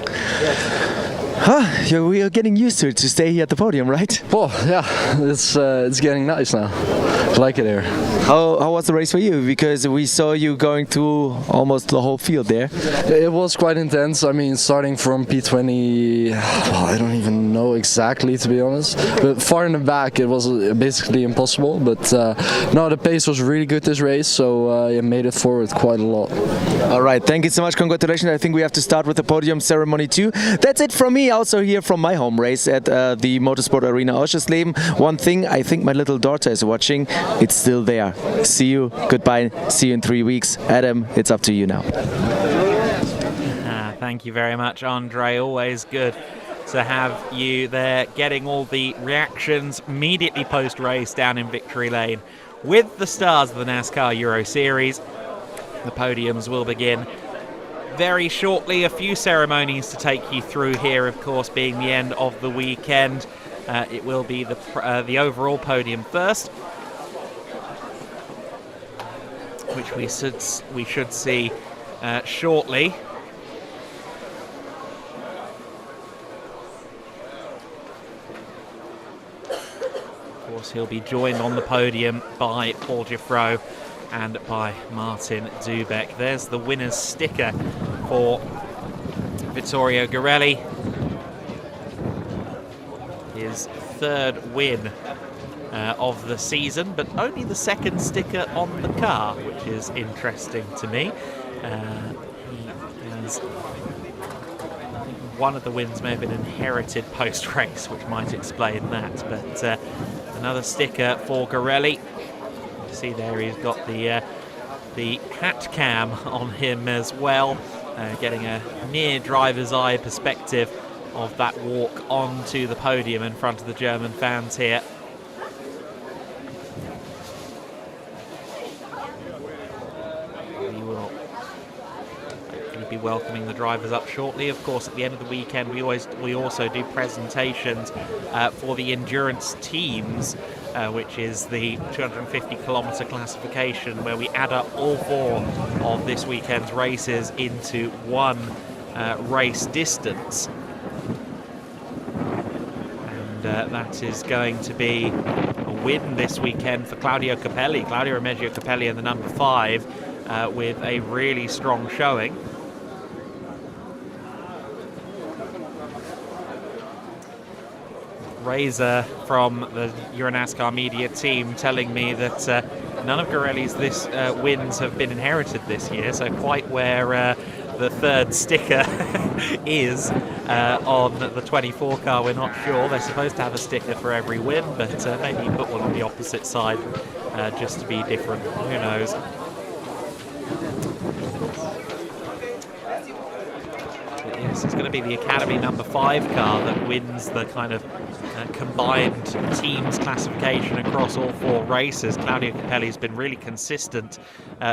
We are getting used to it, to stay here at the podium, right? Well, yeah, it's getting nice now. I like it here. How was the race for you? Because we saw you going through almost the whole field there. It was quite intense. I mean, starting from P20, well, I don't even know exactly, to be honest. But far in the back, it was basically impossible. But no, the pace was really good this race, so it made it forward quite a lot. All right, thank you so much. Congratulations. I think we have to start with the podium ceremony too. That's it from me. Also here from my home race at the Motorsport Arena Oschersleben. One thing, I think my little daughter is watching. It's still there. See you. Goodbye. See you in 3 weeks. Adam, it's up to you now. Thank you very much, Andre. Always good to have you there, getting all the reactions immediately post-race down in Victory Lane with the stars of the NASCAR Euro Series. The podiums will begin very shortly. A few ceremonies to take you through here, of course, being the end of the weekend. It will be the overall podium first, which we should see shortly. Of course, he'll be joined on the podium by Paul Giuffreau and by Martin Dubeck. There's the winner's sticker for Vittorio Ghirelli. His third win of the season, but only the second sticker on the car, which is interesting to me. He has, I think one of the wins may have been inherited post-race, which might explain that, but another sticker for Ghirelli. You see there he's got the hat cam on him as well, getting a near driver's eye perspective of that walk onto the podium in front of the German fans here. We will be welcoming the drivers up shortly. Of course, at the end of the weekend, we also do presentations for the endurance teams, which is the 250-kilometer classification, where we add up all 4 of this weekend's races into one race distance. And that is going to be a win this weekend for Claudio Remeggio Capelli in the number 5 with a really strong showing. Razor from the Euro NASCAR media team telling me that none of Ghirelli's wins have been inherited this year, so quite where the third sticker is on the 24 car, we're not sure. They're supposed to have a sticker for every win, but maybe put one on the opposite side just to be different. Who knows? Yes, it's going to be the Academy number 5 car that wins the kind of combined teams classification across all 4 races. Claudio Capelli's been really consistent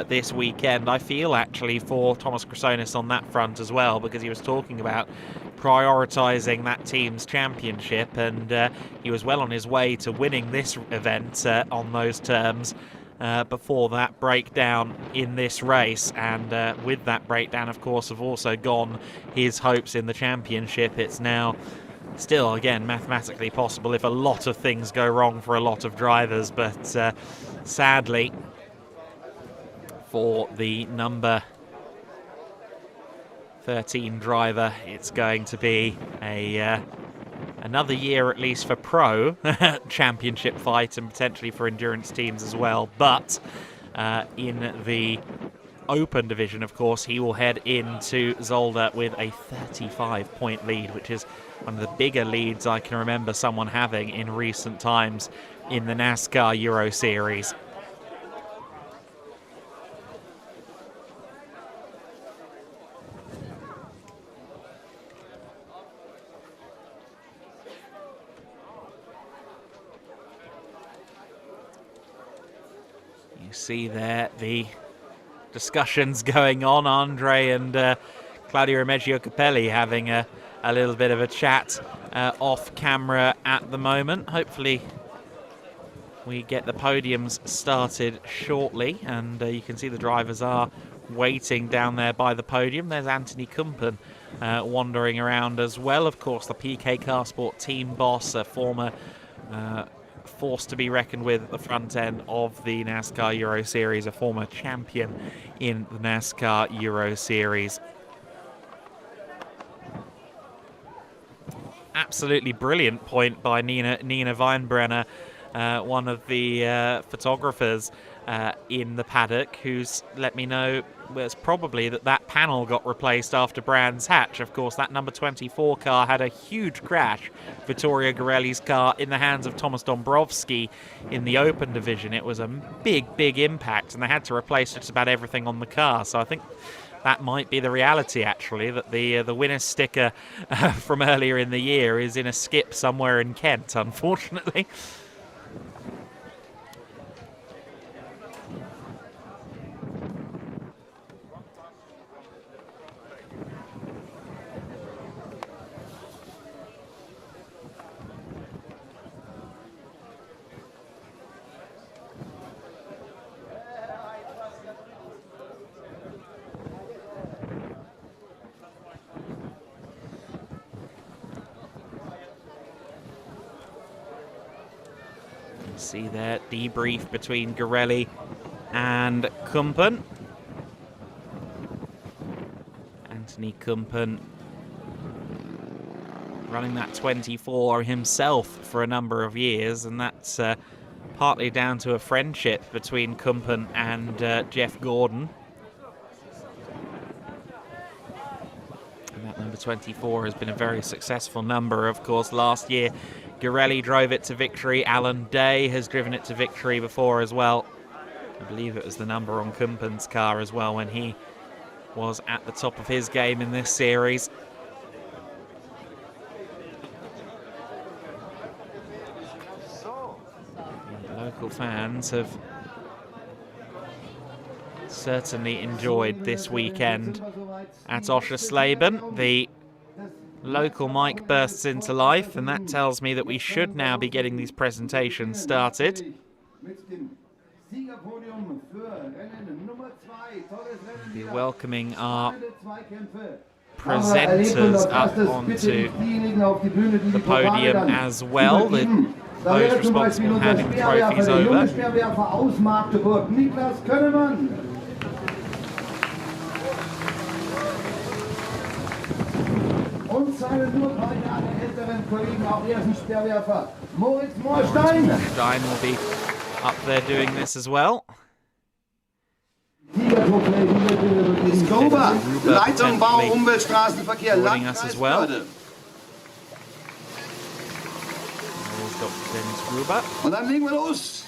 this weekend, I feel, actually, for Thomas Krasonis on that front as well, because he was talking about prioritising that team's championship, and he was well on his way to winning this event on those terms. Before that breakdown in this race, and with that breakdown, of course, have also gone his hopes in the championship. It's now still, again, mathematically possible if a lot of things go wrong for a lot of drivers, but sadly for the number 13 driver, it's going to be another year at least for pro championship fight, and potentially for endurance teams as well. But in the open division, of course, he will head into Zolder with a 35-point lead, which is one of the bigger leads I can remember someone having in recent times in the NASCAR Euro Series. See there the discussions going on. Andre and Claudio Remeggio Capelli having a little bit of a chat off camera at the moment. Hopefully we get the podiums started shortly, and you can see the drivers are waiting down there by the podium. There's Anthony Kumpen wandering around as well. Of course, the PK Car Sport team boss, a former force to be reckoned with at the front end of the NASCAR Euro Series, a former champion in the NASCAR Euro Series. Absolutely brilliant point by Nina Weinbrenner, one of the photographers in the paddock, who's let me know was probably that panel got replaced after Brands Hatch. Of course, that number 24 car had a huge crash, Vittorio Ghirelli's car, in the hands of Thomas Dombrowski in the open division. It was a big impact, and they had to replace just about everything on the car. So I think that might be the reality, actually, that the winner's sticker from earlier in the year is in a skip somewhere in Kent, unfortunately. See there, debrief between Ghirelli and Kumpen. Anthony Kumpen running that 24 himself for a number of years, and that's partly down to a friendship between Kumpen and Jeff Gordon. And that number 24 has been a very successful number. Of course, last year Ghirelli drove it to victory. Alan Day has driven it to victory before as well. I believe it was the number on Kumpen's car as well when he was at the top of his game in this series. local fans have certainly enjoyed this weekend at Oschersleben. The local mic bursts into life, and that tells me that we should now be getting these presentations started. We'll be welcoming our presenters up onto the podium as well. Those responsible handing the trophies over. Und seine nur 3 Jahre älteren Kollegen, auch ersten Speerwerfer, Moritz Moorstein. Moorstein will be up there doing this as well. Gruber, Leitung Bau, Umweltstraßenverkehr, Landkreisbehörde. Und dann legen wir los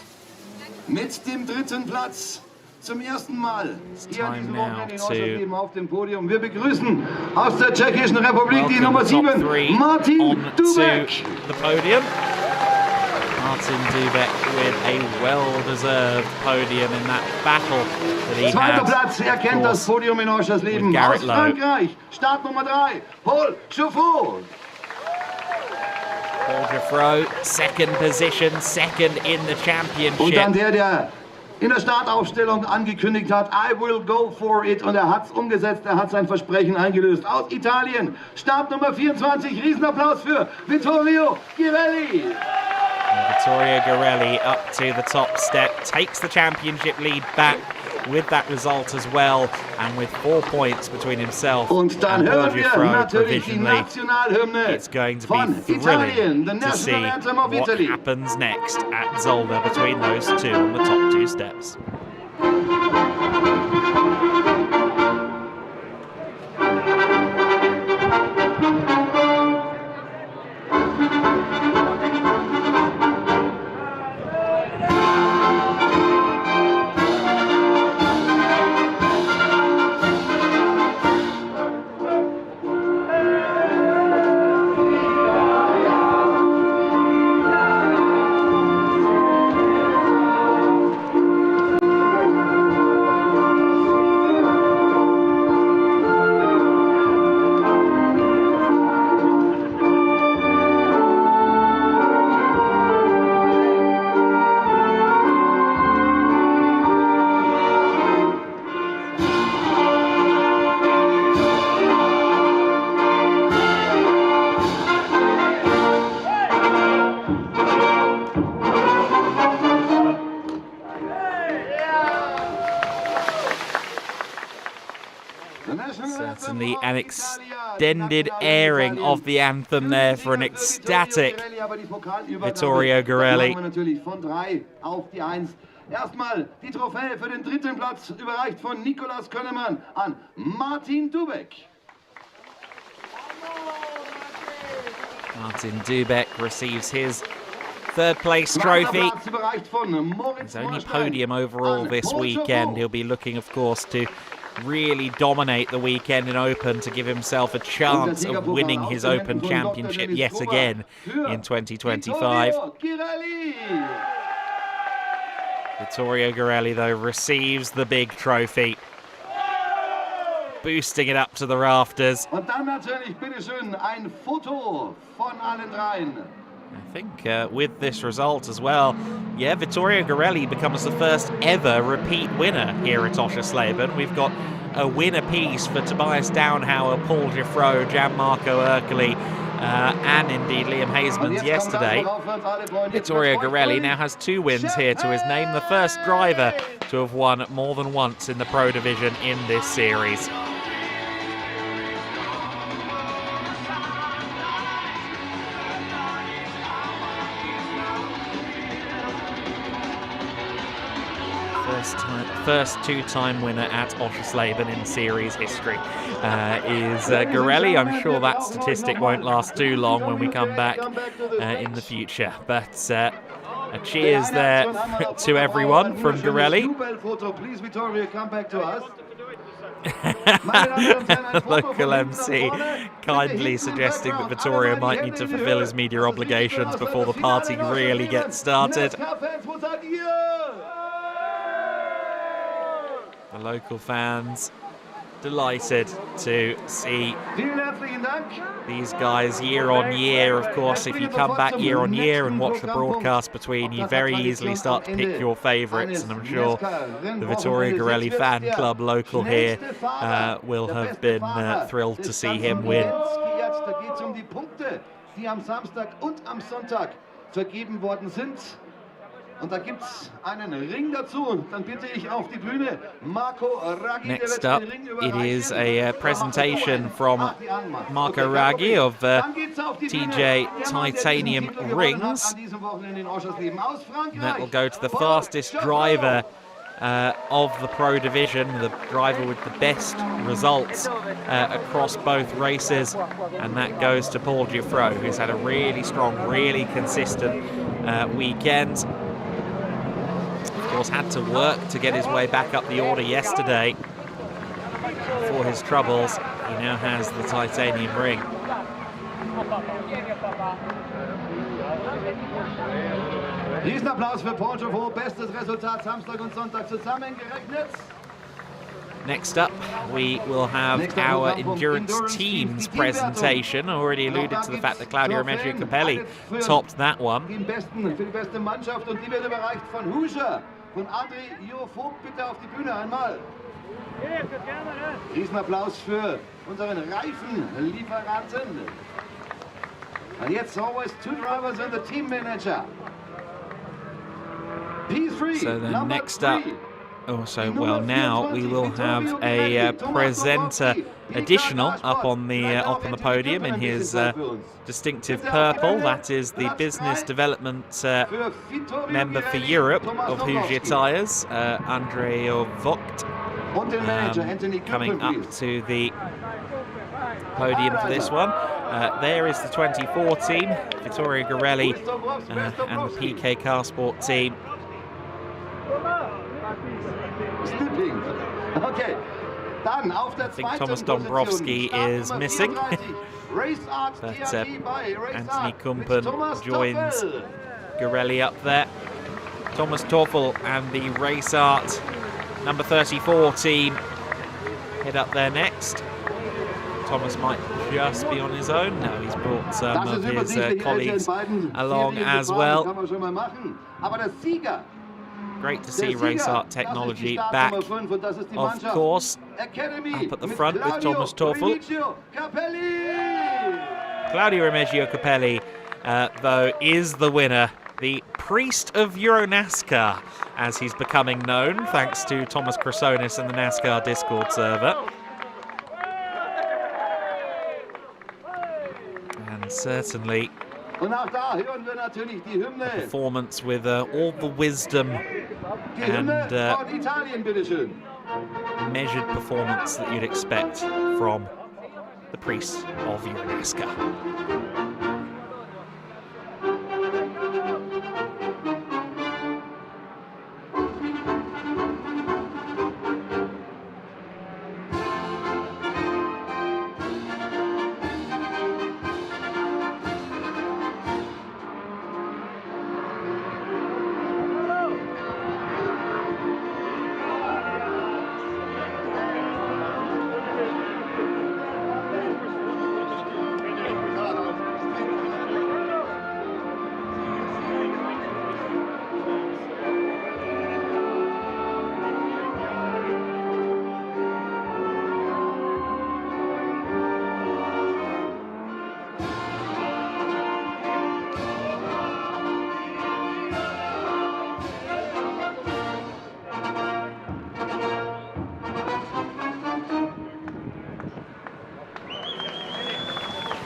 mit dem 3. Platz. Zum ersten Mal hier an diesem Wochenende in Oschersleben auf dem Podium. Wir begrüßen aus der Tschechischen Republik die Nummer 7, Martin Dubek. The podium. Martin Dubek with a well-deserved podium in that battle that he Zweiter had. Platz, er kennt das Podium in Oschersleben. Aus Frankreich, Start Nummer 3, Paul Chauffeur. Paul Geoffroy, second position, second in the championship. Und dann der in der Startaufstellung angekündigt hat, I will go for it, und er hat es umgesetzt, er hat sein Versprechen eingelöst. Aus Italien, Start Nummer 24, Riesenapplaus für Vittorio Ghirelli. Vittorio Ghirelli up to the top step, takes the championship lead back with that result as well, and with 4 points between himself und dann and Paul hören wir Geoffroy natürlich die provisionally. Nationalhymne It's going to von be Italien, the thrilling to see national anthem of what Italy. happens next at Zolder between those two on the top 2 steps. Certainly an extended airing of the anthem there for an ecstatic Vittorio Ghirelli. Erstmal die Trophäe für den 3. Platz überreicht von Nicolas Könnemann an Martin Dubek. Martin Dubek receives his 3rd place trophy. His only podium overall this weekend. He'll be looking, of course, to really dominate the weekend in Open to give himself a chance of winning his Open Championship yet again in 2025. Vittorio Ghirelli, though, receives the big trophy, boosting it up to the rafters. Und dann natürlich, bitteschön, ein Foto von allen dreien. I think with this result as well, yeah, Vittorio Ghirelli becomes the first ever repeat winner here at Oschersleben. We've got a win apiece for Tobias Downhauer, Paul Geoffroy, Gianmarco Ercoli, and indeed Liam Hezemans yesterday. Vittorio Ghirelli now has 2 wins here to his name, the first driver to have won more than once in the Pro Division in this series. First 2-time winner at Oschersleben in series history is Ghirelli. I'm sure that statistic won't last too long when we come back in the future. But a cheers there to everyone from Ghirelli. Local MC kindly suggesting that Vittorio might need to fulfill his media obligations before the party really gets started. The local fans delighted to see these guys year on year. Of course, if you come back year on year and watch the broadcast between, you very easily start to pick your favourites, and I'm sure the Vittorio Ghirelli fan club local here will have been thrilled to see him win. Da geht es um die Punkte, die am Samstag und am Sonntag vergeben worden sind. Und da gibt es einen Ring dazu. Dann bitte ich auf die Bühne Marco Raggi. Next up, it is a presentation from Marco Raggi of TJ Titanium Rings. And that will go to the fastest driver of the Pro Division, the driver with the best results across both races, and that goes to Paul Giuffreau, who's had a really strong, really consistent weekend. Of course, had to work to get his way back up the order yesterday for his troubles. He now has the titanium ring. Riesenapplaus für Paul Giuffreau, bestes Resultat Samstag und Sonntag zusammengerechnet. Next up, we will have our endurance teams presentation. I already alluded to the fact that Claudio Remeggio Capelli topped that one. Für die beste Mannschaft, und die wird überreicht von Huscher. Von André Vogt, bitte auf die Bühne einmal. Riesenapplaus für unseren Reifenlieferanten. And jetzt always two drivers and the team manager. P3, so then next up, well, now we will have a presenter additional up on the podium in his distinctive purple. That is the business development member for Europe of Hughes Tyres, André Vogt, coming up to the podium for this one. There is the 24 team, Vittorio Ghirelli and the PK Car Sport team. Okay. Dann auf der I think Thomas Dombrowski is missing, but Anthony Kumpen joins Ghirelli up there. Thomas Toffel and the Race Art number 34 team head up there next. Thomas might just be on his own. No, he's brought some of his colleagues along as well. Great to see Race Art Technology back, of course, up at the front with Thomas Toffel. Claudio Remeggio Capelli, though, is the winner. The priest of Euro NASCAR, as he's becoming known, thanks to Thomas Krasonis and the NASCAR Discord server. And certainly a performance with all the wisdom and measured performance that you'd expect from the priest of Euro NASCAR.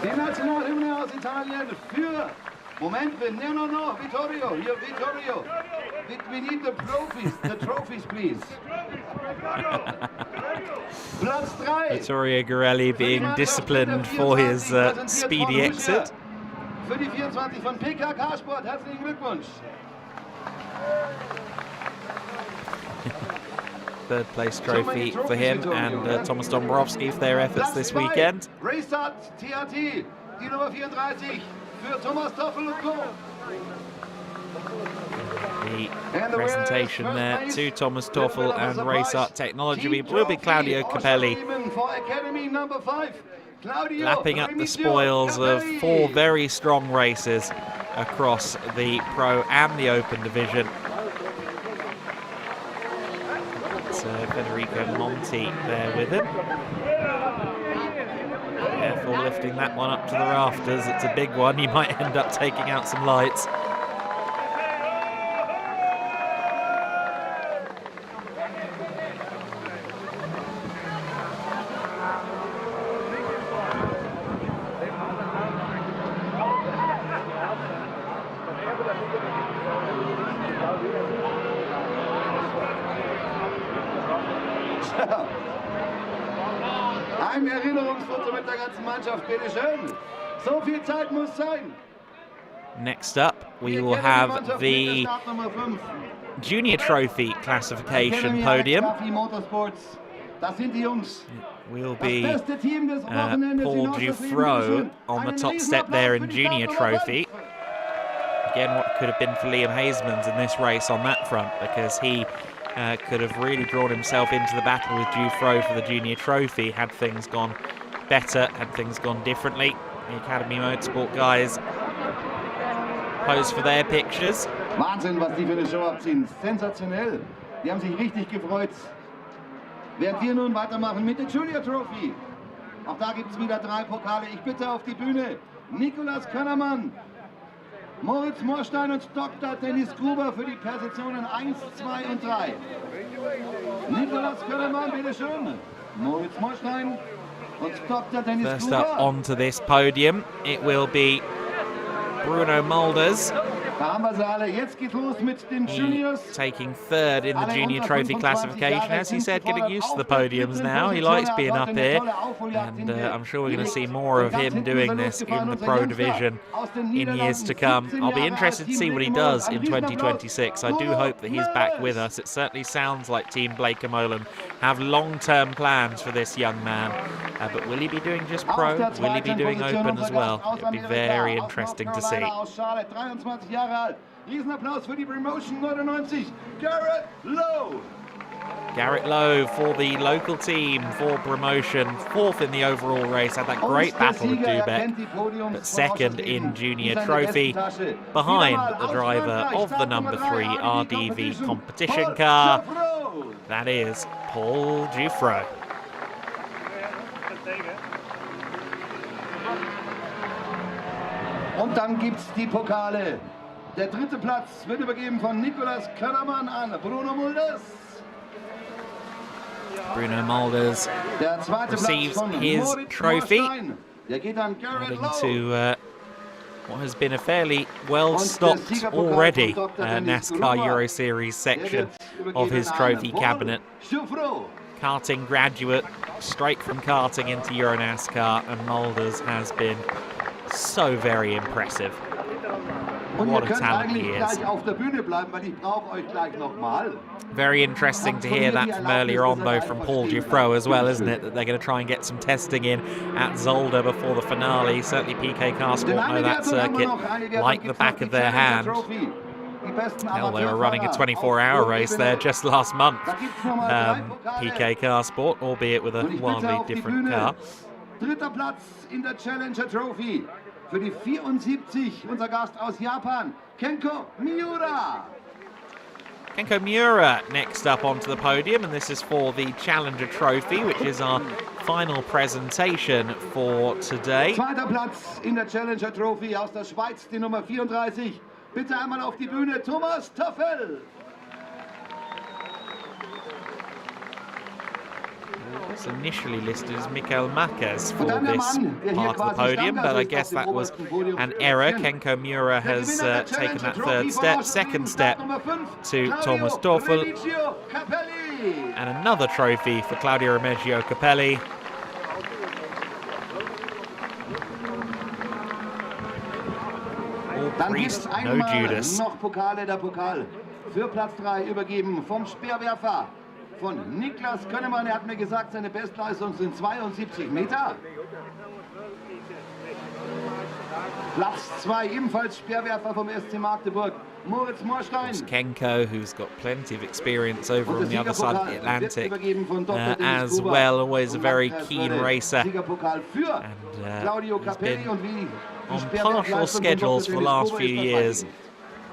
Die Nationalhymne aus Italien für, Moment, no, Vittorio, here, Vittorio. We need the trophies, please. Platz 3. Vittorio Ghirelli being disciplined for his speedy exit. Für die 24 von PK Car Sport, herzlichen Glückwunsch. third place trophy for him and Thomas Dombrowski for their efforts this weekend. Restart, TRT, die Nummer 34 für Thomas Toffel und Co. The presentation there to Thomas Toffel and Race Art Technology will be Claudio Capelli, lapping up the spoils of 4 very strong races across the Pro and the Open division. It's Federico Monti there with him. Careful lifting that one up to the rafters. It's a big one. You might end up taking out some lights. Ein Erinnerungsfoto mit der ganzen Mannschaft, bitte schön. So viel Zeit muss sein. Next up, we will have the Junior Trophy classification podium. Will be Paul Dufresne on the top step there in Junior Trophy. Again, what could have been for Liam Hezemans in this race on that front, because he could have really drawn himself into the battle with Dufresne for the Junior Trophy had things gone better, had things gone differently. The Academy Motorsport guys pose for their pictures. Wahnsinn, was die für eine Show abziehen. Sensationell. Die haben sich richtig gefreut. Während wir nun weitermachen mit der Junior Trophy. Auch da gibt es wieder 3 Pokale. Ich bitte auf die Bühne Nikolaus Könnermann, Moritz Morstein und Dr. Dennis Gruber für die Positionen 1, 2 und 3. Nikolaus Könnermann, bitteschön. Moritz Morstein und Dr. Dennis Gruber. First up onto this podium, it will be Bruno Mulders. Da haben wir sie alle. Jetzt geht's los mit den Juniors. Taking third in the Junior Trophy classification. As he said, getting used to the podiums now. He likes being up here. And I'm sure we're going to see more of him doing this in the Pro division in years to come. I'll be interested to see what he does in 2026. I do hope that he's back with us. It certainly sounds like Team Blake Molen have long-term plans for this young man. But will he be doing just Pro? Will he be doing Open as well? It'll be very interesting to see. Riesenapplaus für die Promotion 99, Garrett Lowe. Garrett Lowe for the local team for promotion, 4th in the overall race, had that great battle with Dubek, but 2nd in Junior Trophy, behind the driver of the number 3 RDV competition car, that is Paul Dufresne. Und dann gibt's die Pokale. Der 3. Platz wird übergeben von Nikolaus Könnermann an Bruno Mulders. Bruno Mulders receives his trophy, heading to what has been a fairly well-stocked already NASCAR Euro Series section of his trophy cabinet. Karting graduate, straight from karting into Euro NASCAR, and Mulders has been so very impressive. What a talent he is. Very interesting to hear that from earlier on, though, from Paul Dufresne as well, isn't it? That they're going to try and get some testing in at Zolder before the finale. Certainly PK Car Sport know that circuit like the back of their hand. Hell, they were running a 24-hour race there just last month. PK Car Sport, albeit with a wildly different car. Dritter Platz in der Challenger Trophy. Für die 74, unser Gast aus Japan, Kenko Miura. Kenko Miura next up onto the podium, and this is for the Challenger Trophy, which is our final presentation for today. Zweiter Platz in der Challenger Trophy aus der Schweiz, die Nummer 34. Bitte einmal auf die Bühne, Thomas Toffel. It's initially listed as Mikael Makas for this part of the podium, but I guess that was an error. Kenko Miura has taken that 3rd step, 2nd step to Thomas Toffel, and another trophy for Claudio Remigio Capelli. All priest, no Judas. Noch Pokale, der Pokal für Platz 3 übergeben vom Speerwerfer von Niklas Könnemann. Er hat mir gesagt, seine Bestleistung sind 72 Meter. Platz 2 ebenfalls Speerwerfer vom SC Magdeburg, Moritz Moorstein. Kenko, who's got plenty of experience over on the other side of the Atlantic as well, always a very keen racer, and he's been on partial schedules for the last few years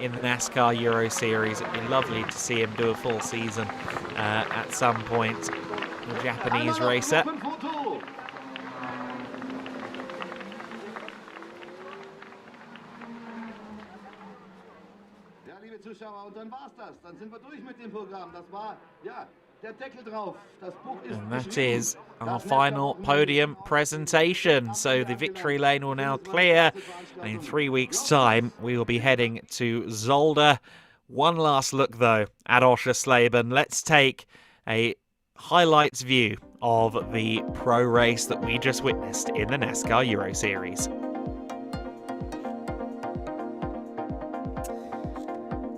in the NASCAR Euro Series. It'd be lovely to see him do a full season at some point, the Japanese racer. Zuschauer, und dann war's das. Dann sind wir durch mit dem Programm. Das war, ja, der Deckel drauf. Das Buch ist and that is our final podium presentation. So the victory lane will now clear, and in 3 weeks' time we will be heading to Zolder. One last look though at Oschersleben. Let's take a highlights view of the pro race that we just witnessed in the NASCAR Euro Series.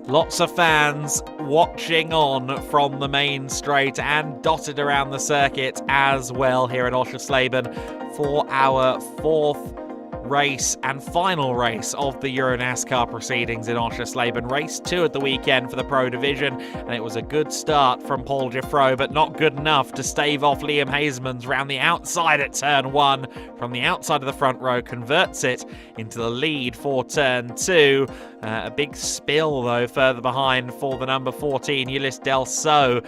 Lots of fans watching on from the main straight and dotted around the circuit as well here at Oschersleben for our fourth race and final race of the Euro NASCAR proceedings in Oschersleben. Race 2 at the weekend for the Pro Division, and it was a good start from Paul Giffreau, but not good enough to stave off Liam Hezemans round the outside at turn 1. From the outside of the front row, converts it into the lead for turn 2. A big spill, though, further behind for the number 14, Ulysse Delso.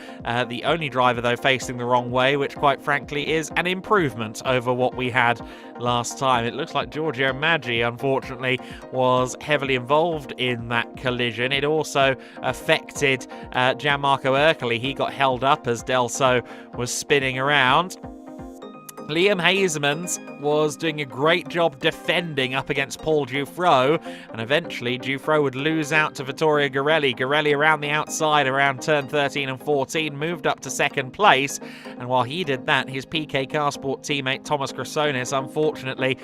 The only driver, though, facing the wrong way, which, quite frankly, is an improvement over what we had last time. It looks like Giorgio Maggi, unfortunately, was heavily involved in that collision. It also affected Gianmarco Ercoli. He got held up as Delso was spinning around. Liam Hezemans was doing a great job defending up against Paul Giffreau, and eventually Giffreau would lose out to Vittorio Ghirelli. Ghirelli around the outside around turn 13 and 14 moved up to second place, and while he did that, his PK Carsport teammate Thomas Krasonis unfortunately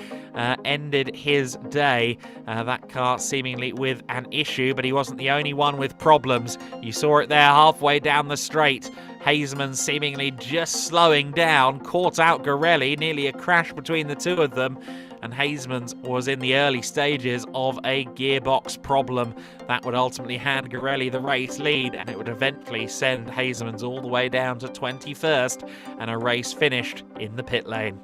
ended his day. That car seemingly with an issue, but he wasn't the only one with problems. You saw it there halfway down the straight. Hezemans seemingly just slowing down, caught out Ghirelli, nearly a crash between the two of them, and Hezemans was in the early stages of a gearbox problem. That would ultimately hand Ghirelli the race lead, and it would eventually send Hezemans all the way down to 21st, and a race finished in the pit lane.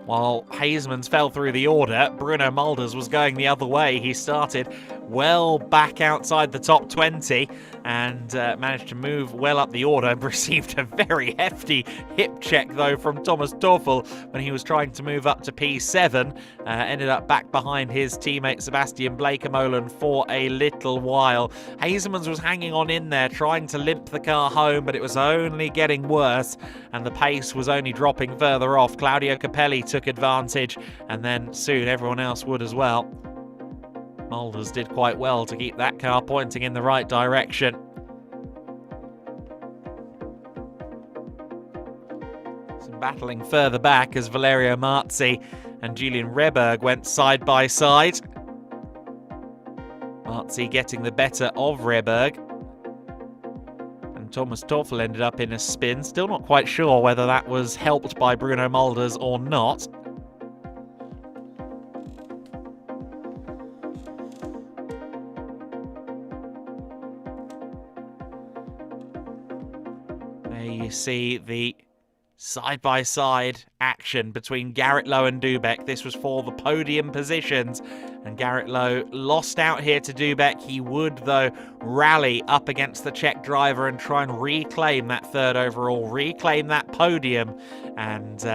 While Hezemans fell through the order, Bruno Mulders was going the other way. He started well back outside the top 20 and managed to move well up the order and received a very hefty hip check, though, from Thomas Toffel when he was trying to move up to P7. Ended up back behind his teammate Sebastian Blekemolen for a little while. Hezemans was hanging on in there, trying to limp the car home, but it was only getting worse, and the pace was only dropping further off. Claudio Capelli took advantage, and then soon everyone else would as well. Mulders did quite well to keep that car pointing in the right direction. Some battling further back as Valerio Marzi and Julian Reberg went side by side. Marzi getting the better of Reberg. And Thomas Toffel ended up in a spin. Still not quite sure whether that was helped by Bruno Mulders or not. You see the side-by-side action between Garrett Lowe and Dubek. This was for the podium positions, and Garrett Lowe lost out here to Dubek. He would, though, rally up against the Czech driver and try and reclaim that third overall, reclaim that podium, and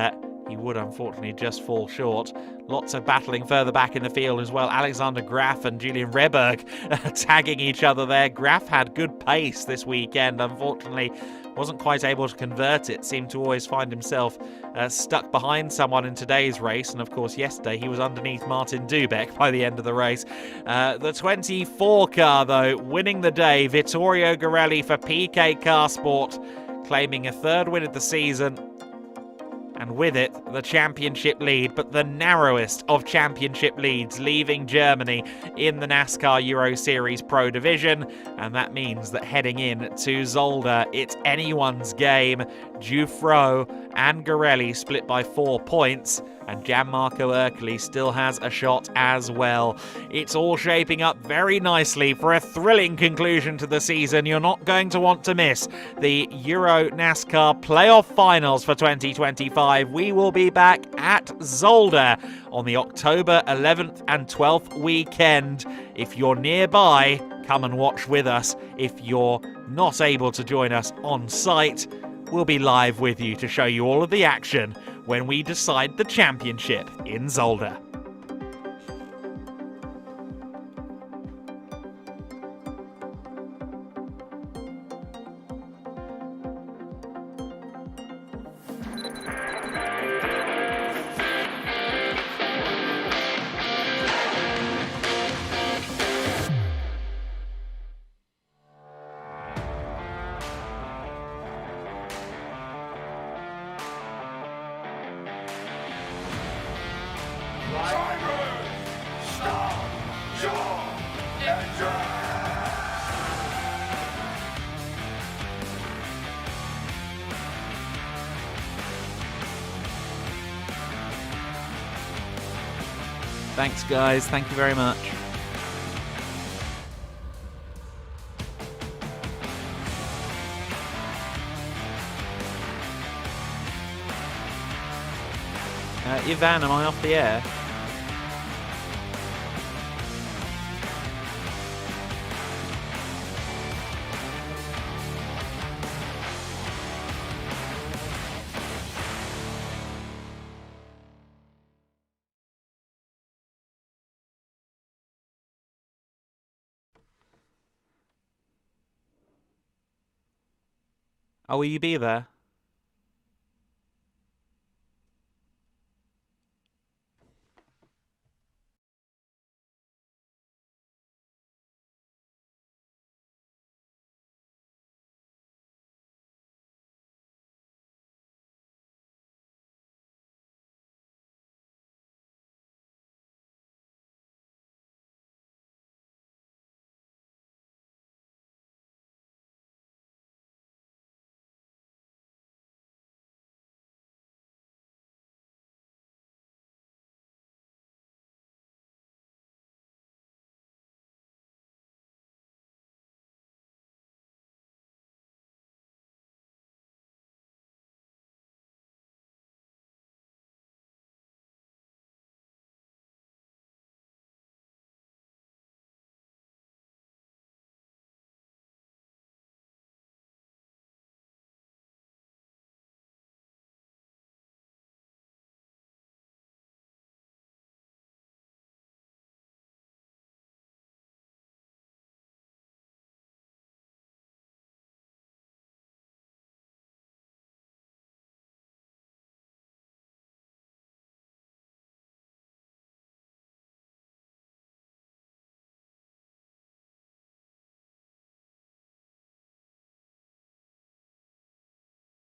he would unfortunately just fall short. Lots of battling further back in the field as well. Alexander Graf and Julian Reberg tagging each other there. Graf had good pace this weekend, unfortunately wasn't quite able to convert it, seemed to always find himself stuck behind someone in today's race, and of course yesterday he was underneath Martin Dubek by the end of the race. The 24 car, though, winning the day, Vittorio Ghirelli for PK Carsport, claiming a third win of the season, and with it, the championship lead, but the narrowest of championship leads, leaving Germany in the NASCAR Euro Series Pro Division, and that means that heading in to Zolder, it's anyone's game. Dufro and Ghirelli split by 4 points, and Gianmarco Ercoli still has a shot as well. It's all shaping up very nicely for a thrilling conclusion to the season. You're not going to want to miss the Euro NASCAR playoff finals for 2025. We will be back at Zolder on the October 11th and 12th weekend. If you're nearby, come and watch with us. If you're not able to join us on site, we'll be live with you to show you all of the action when we decide the championship in Zolder. Thanks, guys. Thank you very much. Ivan, am I off the air? Oh, will you be there?